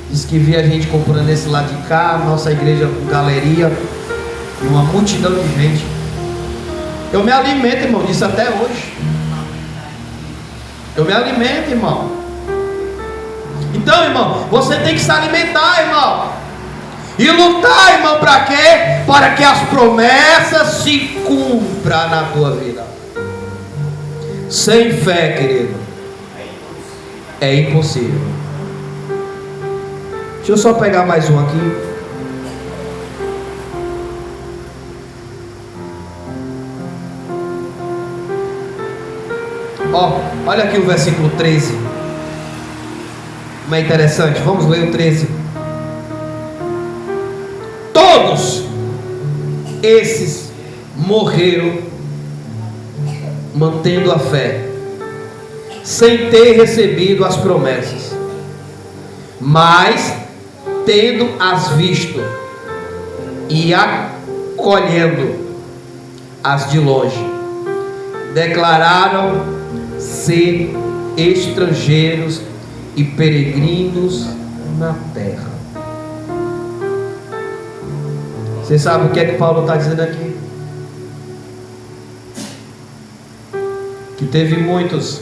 disse que via a gente comprando esse lado de cá, nossa igreja com galeria, uma multidão de gente. Eu me alimento, irmão, disso até hoje. Eu me alimento, irmão. Então, irmão, você tem que se alimentar, irmão. E lutar, irmão, para quê? Para que as promessas se cumpram na tua vida. Sem fé, querido, é impossível. Deixa eu só pegar mais um aqui. Olha aqui o versículo 13. Como é interessante. Vamos ler o 13. Todos esses morreram mantendo a fé, sem ter recebido as promessas, mas tendo as visto e acolhendo as de longe, declararam ser estrangeiros e peregrinos na terra. Você sabe o que é que Paulo está dizendo aqui? Que teve muitos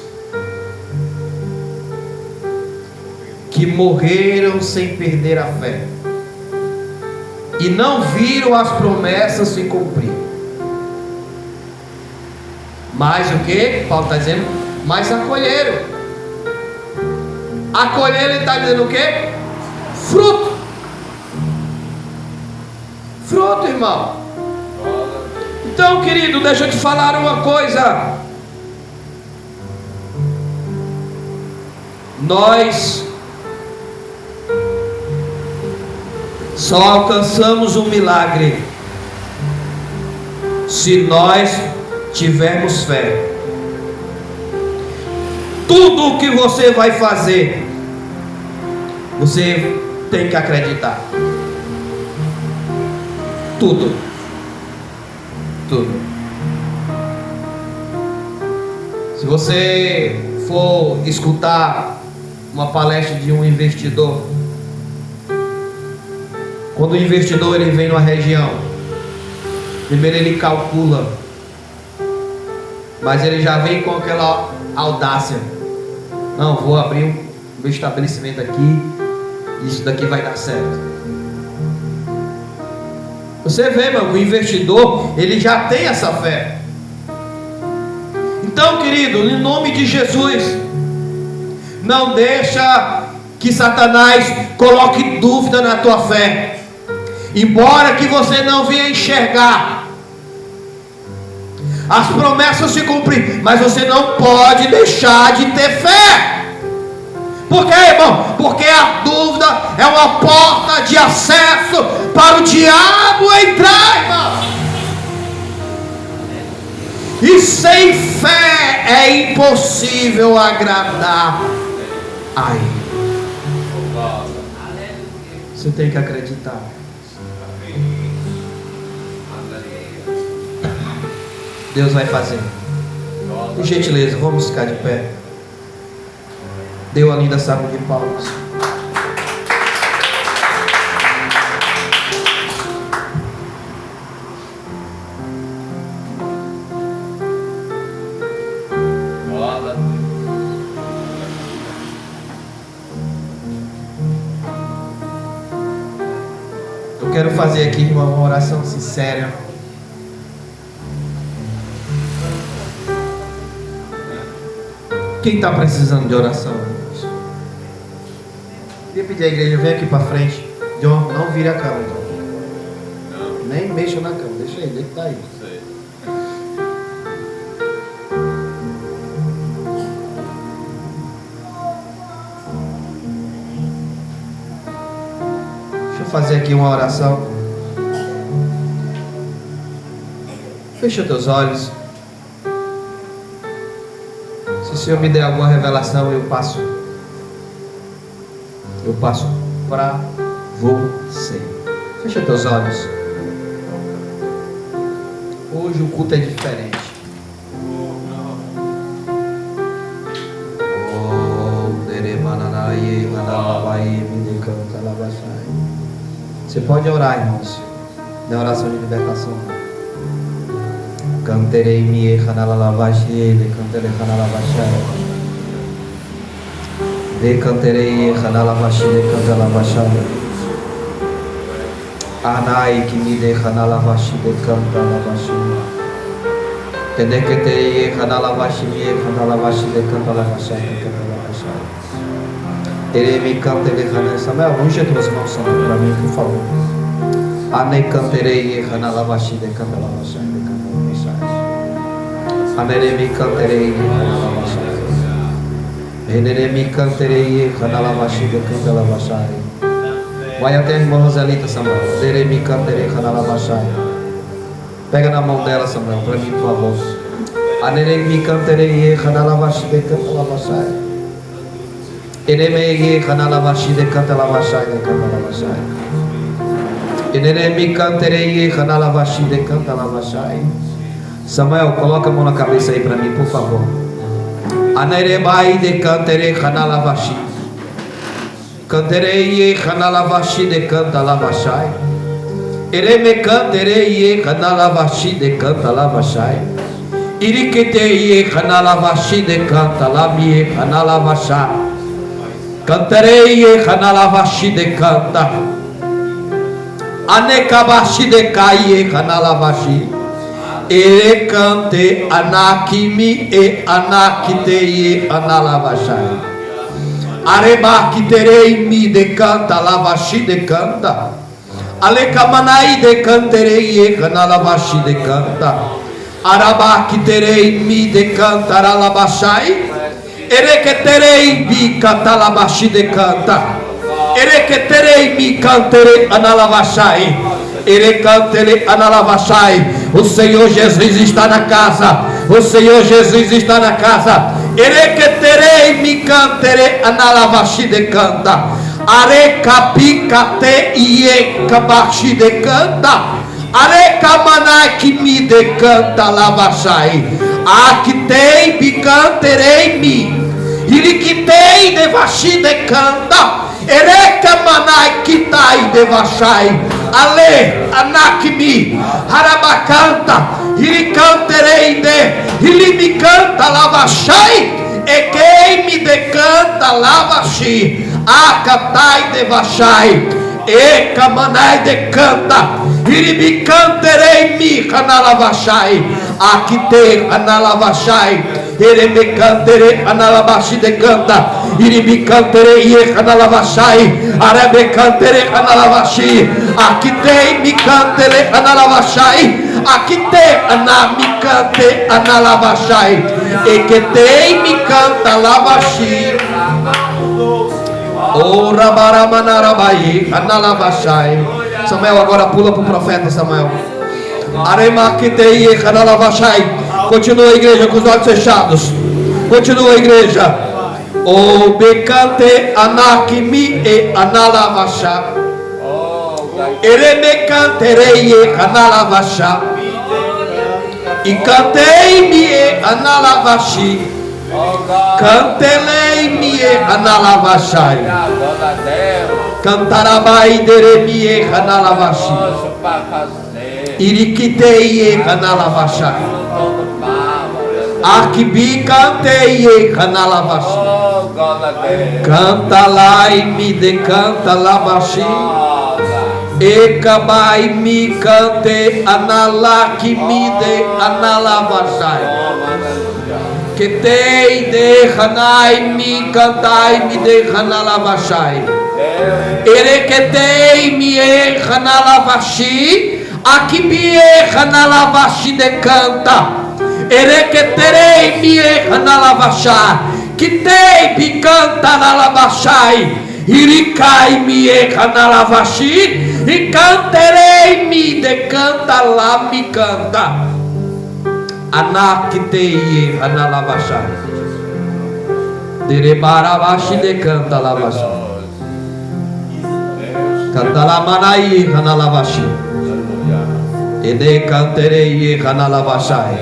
que morreram sem perder a fé e não viram as promessas se cumprir. Mas o que? Paulo está dizendo, mas acolheram. Acolheram, ele está dizendo o que? Fruto. Fruto, irmão. Então, querido, deixa eu te falar uma coisa. Nós Só alcançamos um milagre se nós tivermos fé. Tudo o que você vai fazer, você tem que acreditar. Tudo. Se você for escutar uma palestra de um investidor, quando o investidor ele vem numa região, primeiro ele calcula, mas ele já vem com aquela audácia: não, vou abrir um estabelecimento aqui, isso daqui vai dar certo. Você vê, meu, o investidor ele já tem essa fé. Então, querido, em nome de Jesus, não deixa que Satanás coloque dúvida na tua fé. Embora que você não venha enxergar as promessas se cumprir, mas você não pode deixar de ter fé. Por quê, irmão? Porque a dúvida é uma porta de acesso para o diabo entrar, irmão. E sem fé é impossível agradar a Ele. Você tem que acreditar. Deus vai fazer. Por gentileza, vamos ficar de pé. Dê uma linda salva de palmas. Eu quero fazer aqui uma oração sincera. Quem está precisando de oração? Queria pedir à igreja, vem aqui para frente. John, não vire a cama, John. Nem mexa na cama, deixa ele que está aí. Deixa eu fazer aqui uma oração. Fecha teus olhos. Se o Senhor me der alguma revelação, eu passo para você. Fecha teus olhos. Hoje o culto é diferente. Você pode orar, irmãos. Não é oração de libertação. Canterei mi hanalavashi, de canterei hanalavashi. De canterei hanalavashi, de cantalavashi. Anai que me de hanalavashi, de cantalavashi. Teneketerei hanalavashi, mi hanalavashi, de cantalavashi, de cantalavashi. Terei me canterei hanalavashi. Samuel, unja tuas mãos para mim, por favor. Anai canterei hanalavashi, de cantalavashi. Aneremi canterei, Eneremi canterei, Canalavashi de Cantalavashai. Vai até a irmã Rosalita, Samuel. Eneremi canterei, Canalavashi. Pega na mão dela, Samuel, para mim, por favor. Aneremi canterei, Canalavashi de Cantalavashai. Eneremi Canalavashi de Cantalavashai, de Cantalavashai. Eneremi canterei, Canalavashi de Cantalavashai. Samuel, coloca a mão na cabeça aí para mim, por favor. Anerebai de cantere canalavashi. Canterei canalavashi de cantalavashai. Ereme canterei canalavashi de cantalavashai. Iriketei canalavashi de cantalamie canalavashai. Canterei canalavashi de canta. Anekabashi de caie canalavashi. Ere cante anakimi e anakitei analavashai. Arebakiterei mi de canta lavashi de canta. Alekamanai de canterei e canalavashi de canta. Arabakiterei mi de canta ralabashai. Ereketerei bi catalabashi de canta. Ereketerei mi cantere analavashai. Erecantere analavashai. O Senhor Jesus está na casa. O Senhor Jesus está na casa. Ereketerei mi cantere analavashi de canta. Arekapikate ie kabashi de canta. Arekamana que me decanta lavashai. Akitei bicanterei mi. Iriquitei devashi decanta. Erekamana kitai devashai. Ale anakmi. Harabacanta. Iricanterei de. Ilimicanta lavashai. Ekei me decanta lavashi. Akatai devashai. Ekamanai decanta. Iribicanterei mi canalavashai. Akite analavashai. Erebecantere analabashi decanta. Iribicanterei e canalavashai. Arebecantere analavashi. Akite mi cantere analavashai. Akite anamicante analavashai. Eketei mi canta lavashi. Ora baramanarabai analavashai. Samuel, agora pula para o profeta Samuel. Aremakitei analavashai. Continua a igreja com os olhos fechados. Continua a igreja. O becante anakimi e analavashai. Eremecanterei e analavashai. E cantei-me e analavashi. Cantelei-me e analavashai. Cantarabai deremi e analavashi. Iriquitei e analavashai. Akibi cantei e analavashi. Cantalai me de canta lavashi. Ekabai mi cante analaki mi de analavashai. Ketei de hanai mi cantai mi de analavashai. Ereketei mi e hanalavashi. Akibi e hanalavashi de canta. Ereketerei mi e analavashai. Kitei bi canta analavashai. Irikai mi e analavashi. E canterei mi de canta lá me canta. Anakitei analavashai. Derebaravashi de canta lavashai. Cantalamanai analavashi. Ede canterei analavashai.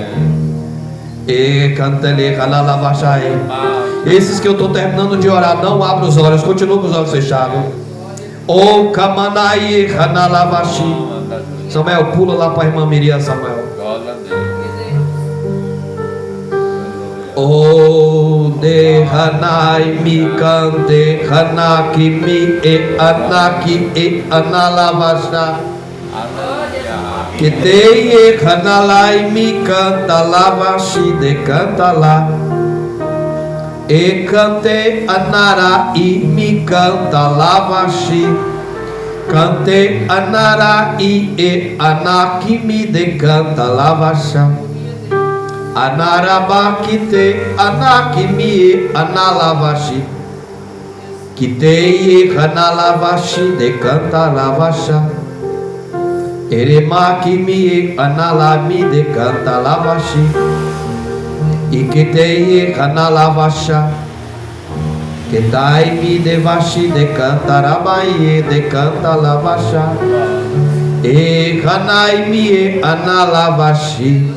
E cantele analavashai. Esses que eu estou terminando de orar, não abra os olhos, continua com os olhos fechados. O Kamanai Hanalavashi. Samuel, pula lá para a irmã Miriam, Samuel. O de Hanai mi cante Hanaki mi e Anaki e Analavasha. Que te e Hanalai mi canta lavashi de canta lá. E cante anara e mi canta lavashi. Cante anara e anaki mi de canta lavasha. Anarabakite anaki mi analavashi. Kite analavashi de canta lavasha. Eremaki mi analami de canta lavashi. Ikitei analavasha. Ketai mi devashi de canta rabai de canta lavasha. E hanai mi analavashi.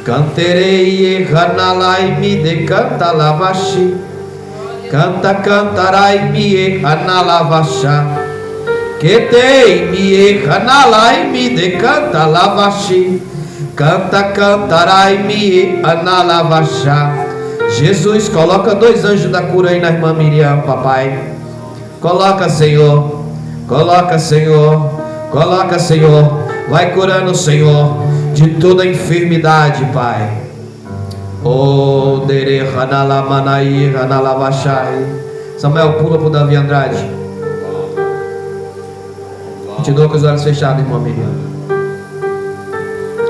Canterei e hanalai mi de canta lavashi. Canta cantarai mi analavasha. Ketei mi hanalai mi de canta lavashi. Canta cantarai mi analavasha. Jesus, coloca 2 anjos da cura aí na irmã Miriam, papai. Coloca, Senhor. Coloca, Senhor. Coloca, Senhor. Vai curando, Senhor, de toda enfermidade, Pai. Oh, dere hanalamanai hanalavashai. Samuel, pula pro Davi Andrade. Continua com os olhos fechados, irmã Miriam.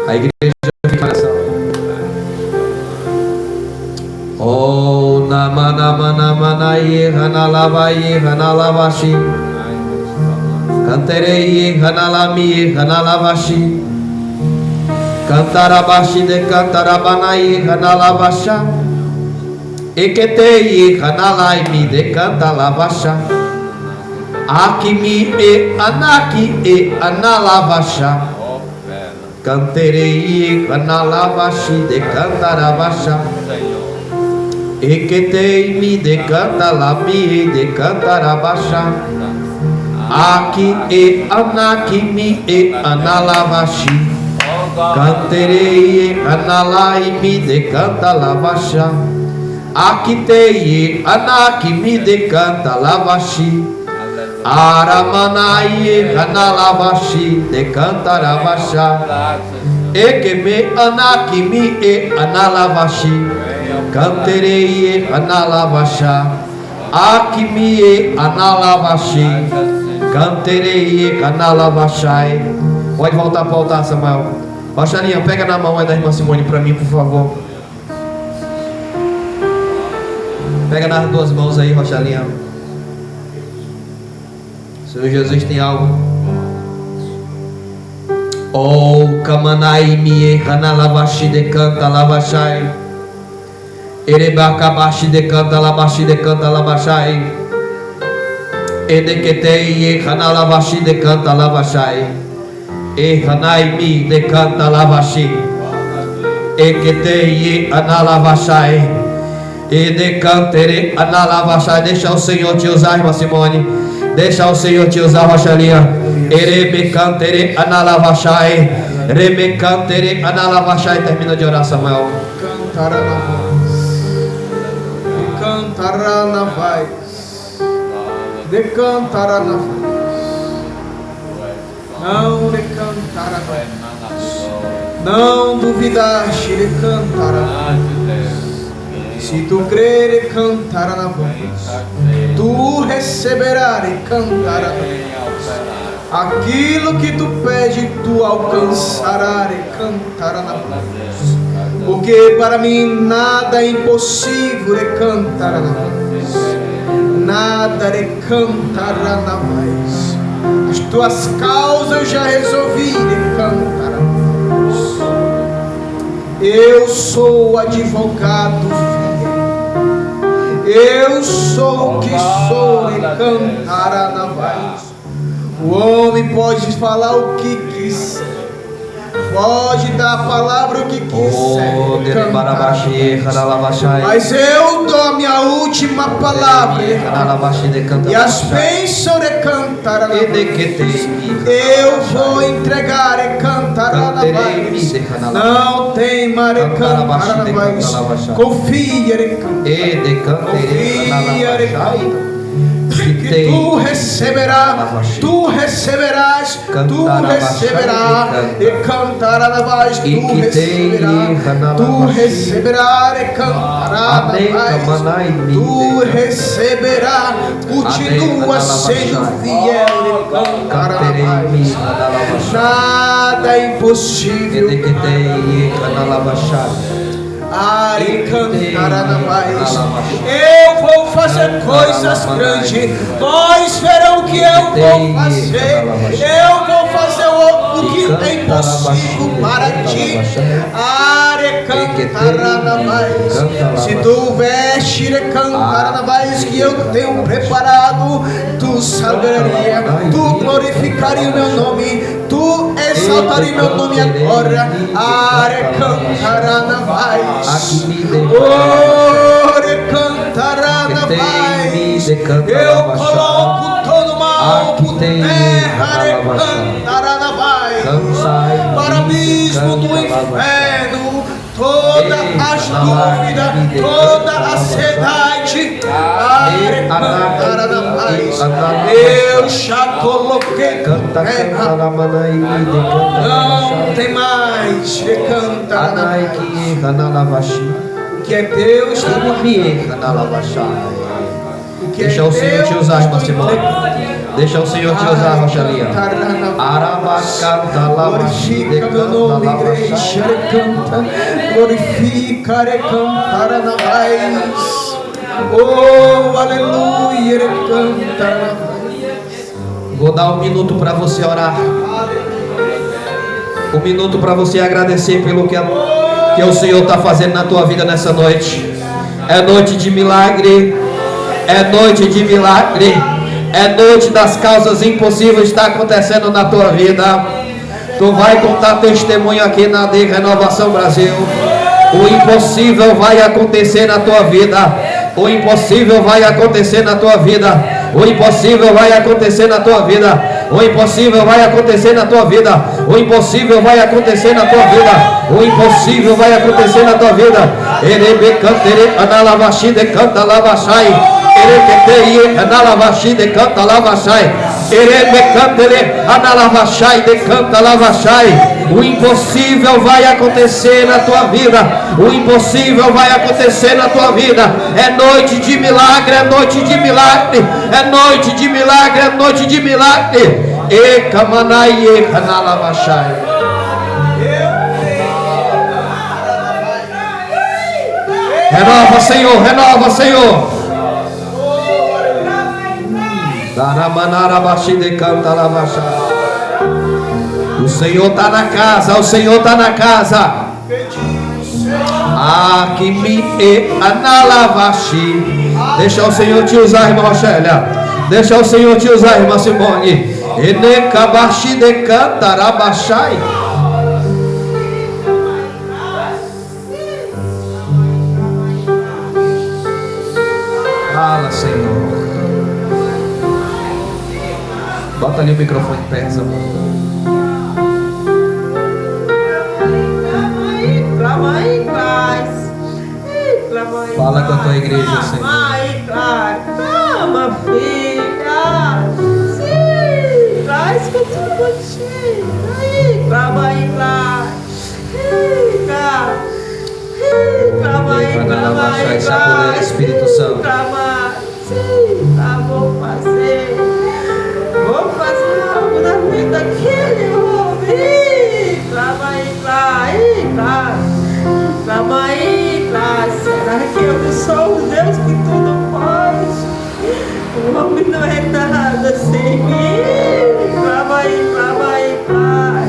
A igreja fica nessa. Oh, namana Aramanamanaye Hanalabaye Hanalavashi Cantereye Hanalami Hanalavashi Cantarabashi de Cantarabanaye Hanalavasha Eketeye Hanalaimi de Cantalavasha Akimi e Anaki e Analavasha Canterei Analavashi de Cantaravasha Eketei mi de Cantalami de Cantarabasha Aki e Anaki mi e Analavashi Canterei Analai mi de Cantalavasha Akitei Anaki mi de Cantalavashi Aramanai Hanalavashi de Cantaravasha Ekeme Anakimi e Analavashi Canterei Analavasha Akimi e Analavashi Canterei Analavashai. Pode voltar para o altar, Samuel. Rochalinha, pega na mão aí da irmã Simone para mim, por favor. Pega nas duas mãos aí, Rochalinha. Senhor Jesus tem algo. Oh, Kamanai Mie Hanalavashi de Canta Lavashai Erebakabashi de Canta Lavashai Edeketei Hanalavashi de Canta Lavashai E Hanai Mi de Canta Lavashi Eketei Analavashai Edecantere Analavashai. Deixa o Senhor te usar, irmã Simone. Deixa o Senhor te usar, Rochalinha. Erebecantere Analavashai Rebecantere Analavashai. Termina de orar, Samuel. Cantará na voz, cantará na voz, decantará na voz, não decantará na voz, não duvidaste, decantará. Se tu crer, cantará na voz, tu receberás e cantará na voz. Aquilo que tu pede, tu alcançarás e cantará na voz. Porque para mim nada é impossível, e cantará na voz. Nada e cantará na voz. As tuas causas eu já resolvi, e cantará na voz. Eu sou advogado fiel. Eu sou o que sou, e cantará na voz. O homem pode falar o que quiser, pode dar a palavra o que quiser, cantará. Mas eu dou a minha última palavra, e as bênçãos de cantará na voz. Eu vou entregar e cantará na voz. Não tem mar e cantará na voz. Confia e cantará. Confia e cantará. Que tu receberás, tu receberás, tu receberás e cantará na voz, tu receberás, tu receberás e cantará na voz, tu receberás, continua sendo fiel e cantará na voz. Nada é impossível. E cantará na voz. Eu vou fazer coisas grandes. Vós verão que eu vou fazer. Eu vou fazer o que é impossível para ti. Cantará na voz. Se tu vestir e cantará na voz que eu tenho preparado, tu saberia, tu glorificaria o meu nome, tu exaltaria o meu nome agora. Cantará na voz. Cantará na voz. Eu coloco todo mal por terra. Cantará na voz. Para o abismo do inferno, todas as dúvidas, toda a ansiedade, cantará na voz. Eu já coloquei por terra. Não tem mais que cantar na voz. O que é Deus está no ambiente. Deixa o Senhor te usar, irmã Simone. Deixa o Senhor te usar, Rochalinha. Glorifica meu nome, igreja. Canta, glorifica e cantará na voz. Oh, aleluia, ele canta. Vou dar um minuto para você orar. Um minuto para você agradecer pelo que o Senhor está fazendo na tua vida nessa noite. É noite de milagre. É noite de milagre. É noite das causas impossíveis está acontecendo na tua vida. Tu vai contar testemunho aqui na AD Renovação Brasil. O impossível vai acontecer na tua vida. O impossível vai acontecer na tua vida. O impossível vai acontecer na tua vida. O impossível vai acontecer na tua vida. O impossível vai acontecer na tua vida. O impossível vai acontecer na tua vida. Erebe cantere analavashi de canta lavashai. Erebe analavashi de canta lavashai. Erebe cantere analavashai de canta lavashai. O impossível vai acontecer na tua vida. O impossível vai acontecer na tua vida. É noite de milagre, é noite de milagre. É noite de milagre, é noite de milagre. E kamanai e kanalavashai. Renova, Senhor, renova, Senhor. Daramanarabashi de canta lavashai. O Senhor está na casa, o Senhor está na casa. Aqui me e analavashi. Deixa o Senhor te usar, irmã Roxélia. Deixa o Senhor te usar, irmã Simone. Enekabashi de cantarabashai. Fala, Senhor. Bota ali o microfone perto, Senhor. Fala com a tua igreja, Senhor. Clama, filha. Sim, traz com tudo contigo. Clama aí, clama. Clama aí, clama aí, clama. Espírito Santo. Clama. Sim, vou fazer. Vou fazer algo na vida daquele homem. Clama aí, clama. Clama aí, clama. Será que eu não sou o Deus que tudo pode? O homem não é nada sem mim. Clama aí, clama aí, clama.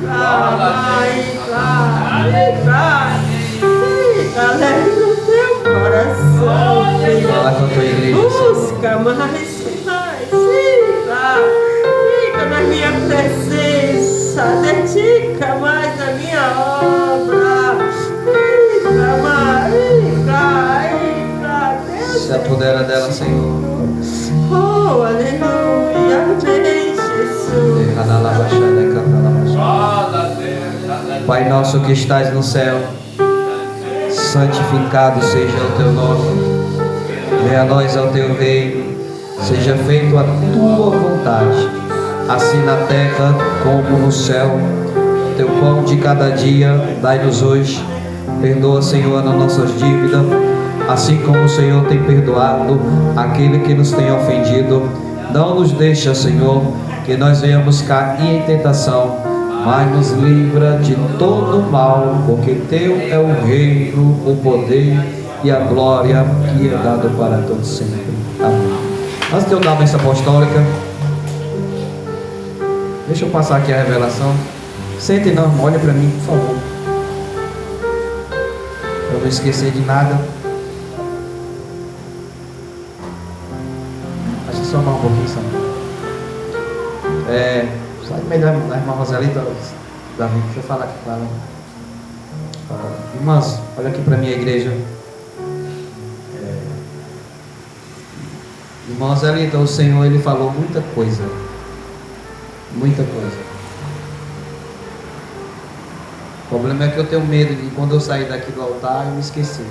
Clama aí, clama. Alegre no teu coração, filho. Fala com a tua igreja. Busca mais. Fica na minha presença. Dedica mais na minha obra. Se apodera dela, Senhor. Oh, aleluia, amém, Jesus. Pai nosso que estás no céu, santificado seja o teu nome. Venha a nós ao teu reino. Seja feita a tua vontade, assim na terra como no céu. Teu pão de cada dia dai-nos hoje. Perdoa, Senhor, as nossas dívidas, assim como o Senhor tem perdoado aquele que nos tem ofendido. Não nos deixa, Senhor, que nós venhamos cair em tentação, mas nos livra de todo mal, porque teu é o reino, o poder e a glória que é dado para todos sempre. Amém. Antes de eu dar a bênção apostólica, deixa eu passar aqui a revelação. Sente não, olha para mim, por favor, para não esquecer de nada. Acho que só mais um pouquinho só. Sai melhor da irmã Rosalita. Davi, deixa eu falar aqui com ela. Irmãs, olha aqui para minha igreja. Irmã Rosalita, o Senhor, Ele falou muita coisa. Muita coisa. O problema é que eu tenho medo de quando eu sair daqui do altar eu me esquecer.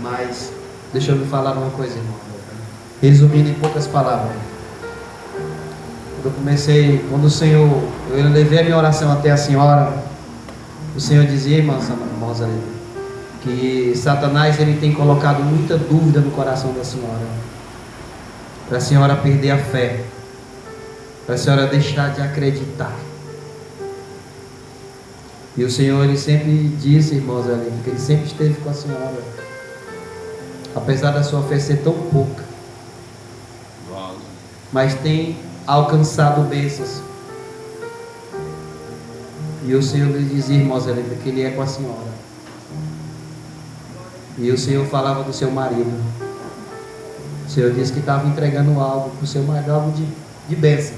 Mas deixa eu lhe falar uma coisa, irmão. Resumindo em poucas palavras. Quando o Senhor, eu levei a minha oração até a senhora, o Senhor dizia, irmã Rosalita, que Satanás ele tem colocado muita dúvida no coração da senhora, para a senhora perder a fé, para a senhora deixar de acreditar. E o Senhor, Ele sempre disse, irmãos, que Ele sempre esteve com a senhora. apesar da sua fé ser tão pouca, mas tem alcançado bênçãos. E o Senhor lhe dizia, irmã Zelita, que Ele é com a senhora. E o Senhor falava do seu marido. O Senhor disse que estava entregando algo para o seu marido, algo de bênção.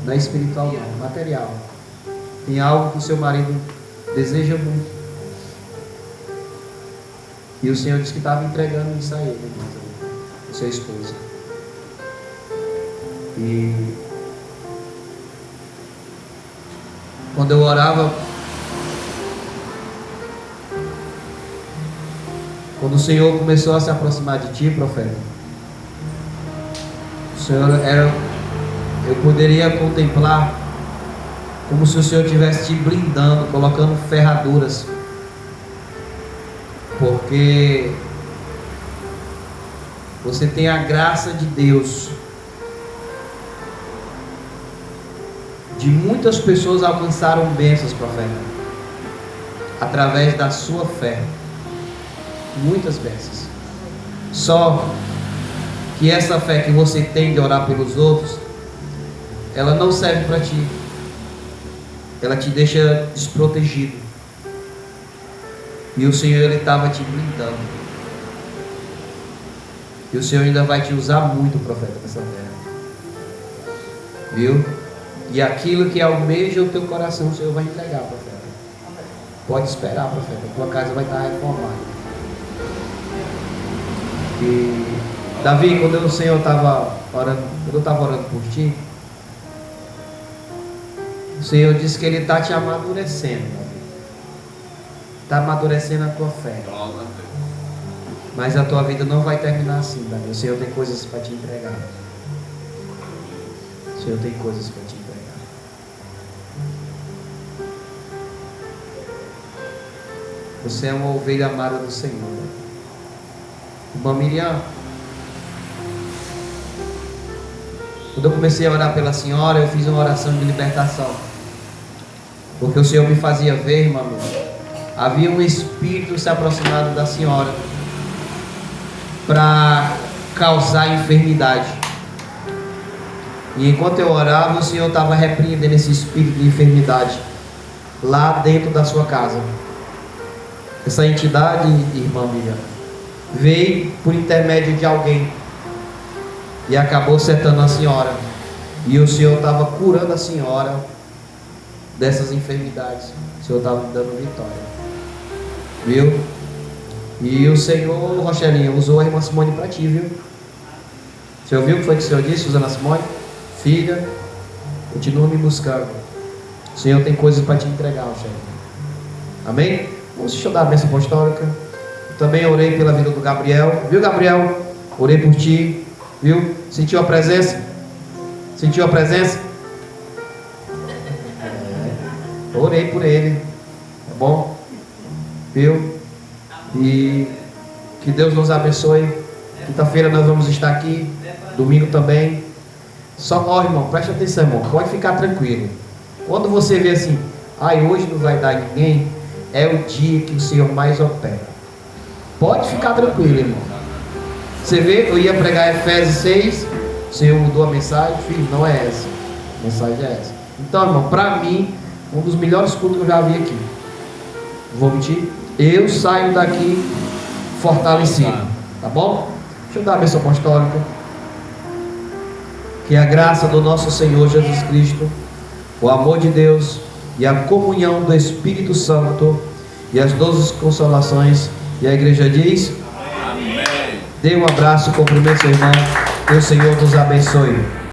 Não é espiritual não, material. Tem algo que o seu marido deseja muito. E o Senhor disse que estava entregando isso a ele, irmã, o seu esposo. E quando eu orava, quando o Senhor começou a se aproximar de ti, profeta, o Senhor eu poderia contemplar como se o Senhor estivesse te blindando, colocando ferraduras, porque você tem a graça de Deus de muitas pessoas alcançaram bênçãos, profeta, através da sua fé. Muitas bênçãos. Só que essa fé que você tem de orar pelos outros, ela não serve para ti. Ela te deixa desprotegido. E o Senhor, Ele estava te blindando. E o Senhor ainda vai te usar muito, profeta, nessa terra. Viu? E aquilo que almeja o teu coração, o Senhor vai entregar, profeta. Pode esperar, profeta. A tua casa vai estar reformada. E Davi, quando o Senhor estava orando, quando eu estava orando por ti, o Senhor disse que Ele está te amadurecendo, Davi. Está amadurecendo a tua fé. Mas a tua vida não vai terminar assim, Davi. O Senhor tem coisas para te entregar. O Senhor tem coisas para te entregar. Você é uma ovelha amada do Senhor. Irmã Miriam, quando eu comecei a orar pela senhora, eu fiz uma oração de libertação. Porque o Senhor me fazia ver, irmã Miriam, havia um espírito se aproximando da senhora para causar enfermidade. E enquanto eu orava, o Senhor estava repreendendo esse espírito de enfermidade lá dentro da sua casa. Essa entidade, irmã Miriam, veio por intermédio de alguém e acabou acertando a senhora. E o Senhor estava curando a senhora dessas enfermidades. O Senhor estava dando vitória. Viu? E o Senhor, Rochelinha, usou a irmã Simone para ti, viu? Você ouviu o que foi que o Senhor disse, usando a Simone? Filha, continua me buscando. O Senhor tem coisas para te entregar, Rochelinha. Amém? Vamos deixa eu dar a bênção apostólica. Eu também orei pela vida do Gabriel. Viu, Gabriel? Orei por ti. Viu? Sentiu a presença? Sentiu a presença? Orei por ele. Tá bom? Viu? E que Deus nos abençoe. Quinta-feira nós vamos estar aqui. Domingo também. Só, ó, irmão, preste atenção, irmão. Pode ficar tranquilo. Quando você vê assim, hoje não vai dar ninguém, é o dia que o Senhor mais opera. Pode ficar tranquilo, irmão. Você vê, eu ia pregar Efésios 6, o Senhor mudou a mensagem. Filho, não é essa. A mensagem é essa. Então, irmão, para mim, um dos melhores cultos que eu já vi aqui. Vou mentir? Eu saio daqui fortalecido. Tá bom? Deixa eu dar a bênção apostólica. Que a graça do nosso Senhor Jesus Cristo, o amor de Deus e a comunhão do Espírito Santo e as 12 consolações. E a igreja diz: amém. Dê um abraço, cumprimento seu irmão. Que o Senhor nos abençoe.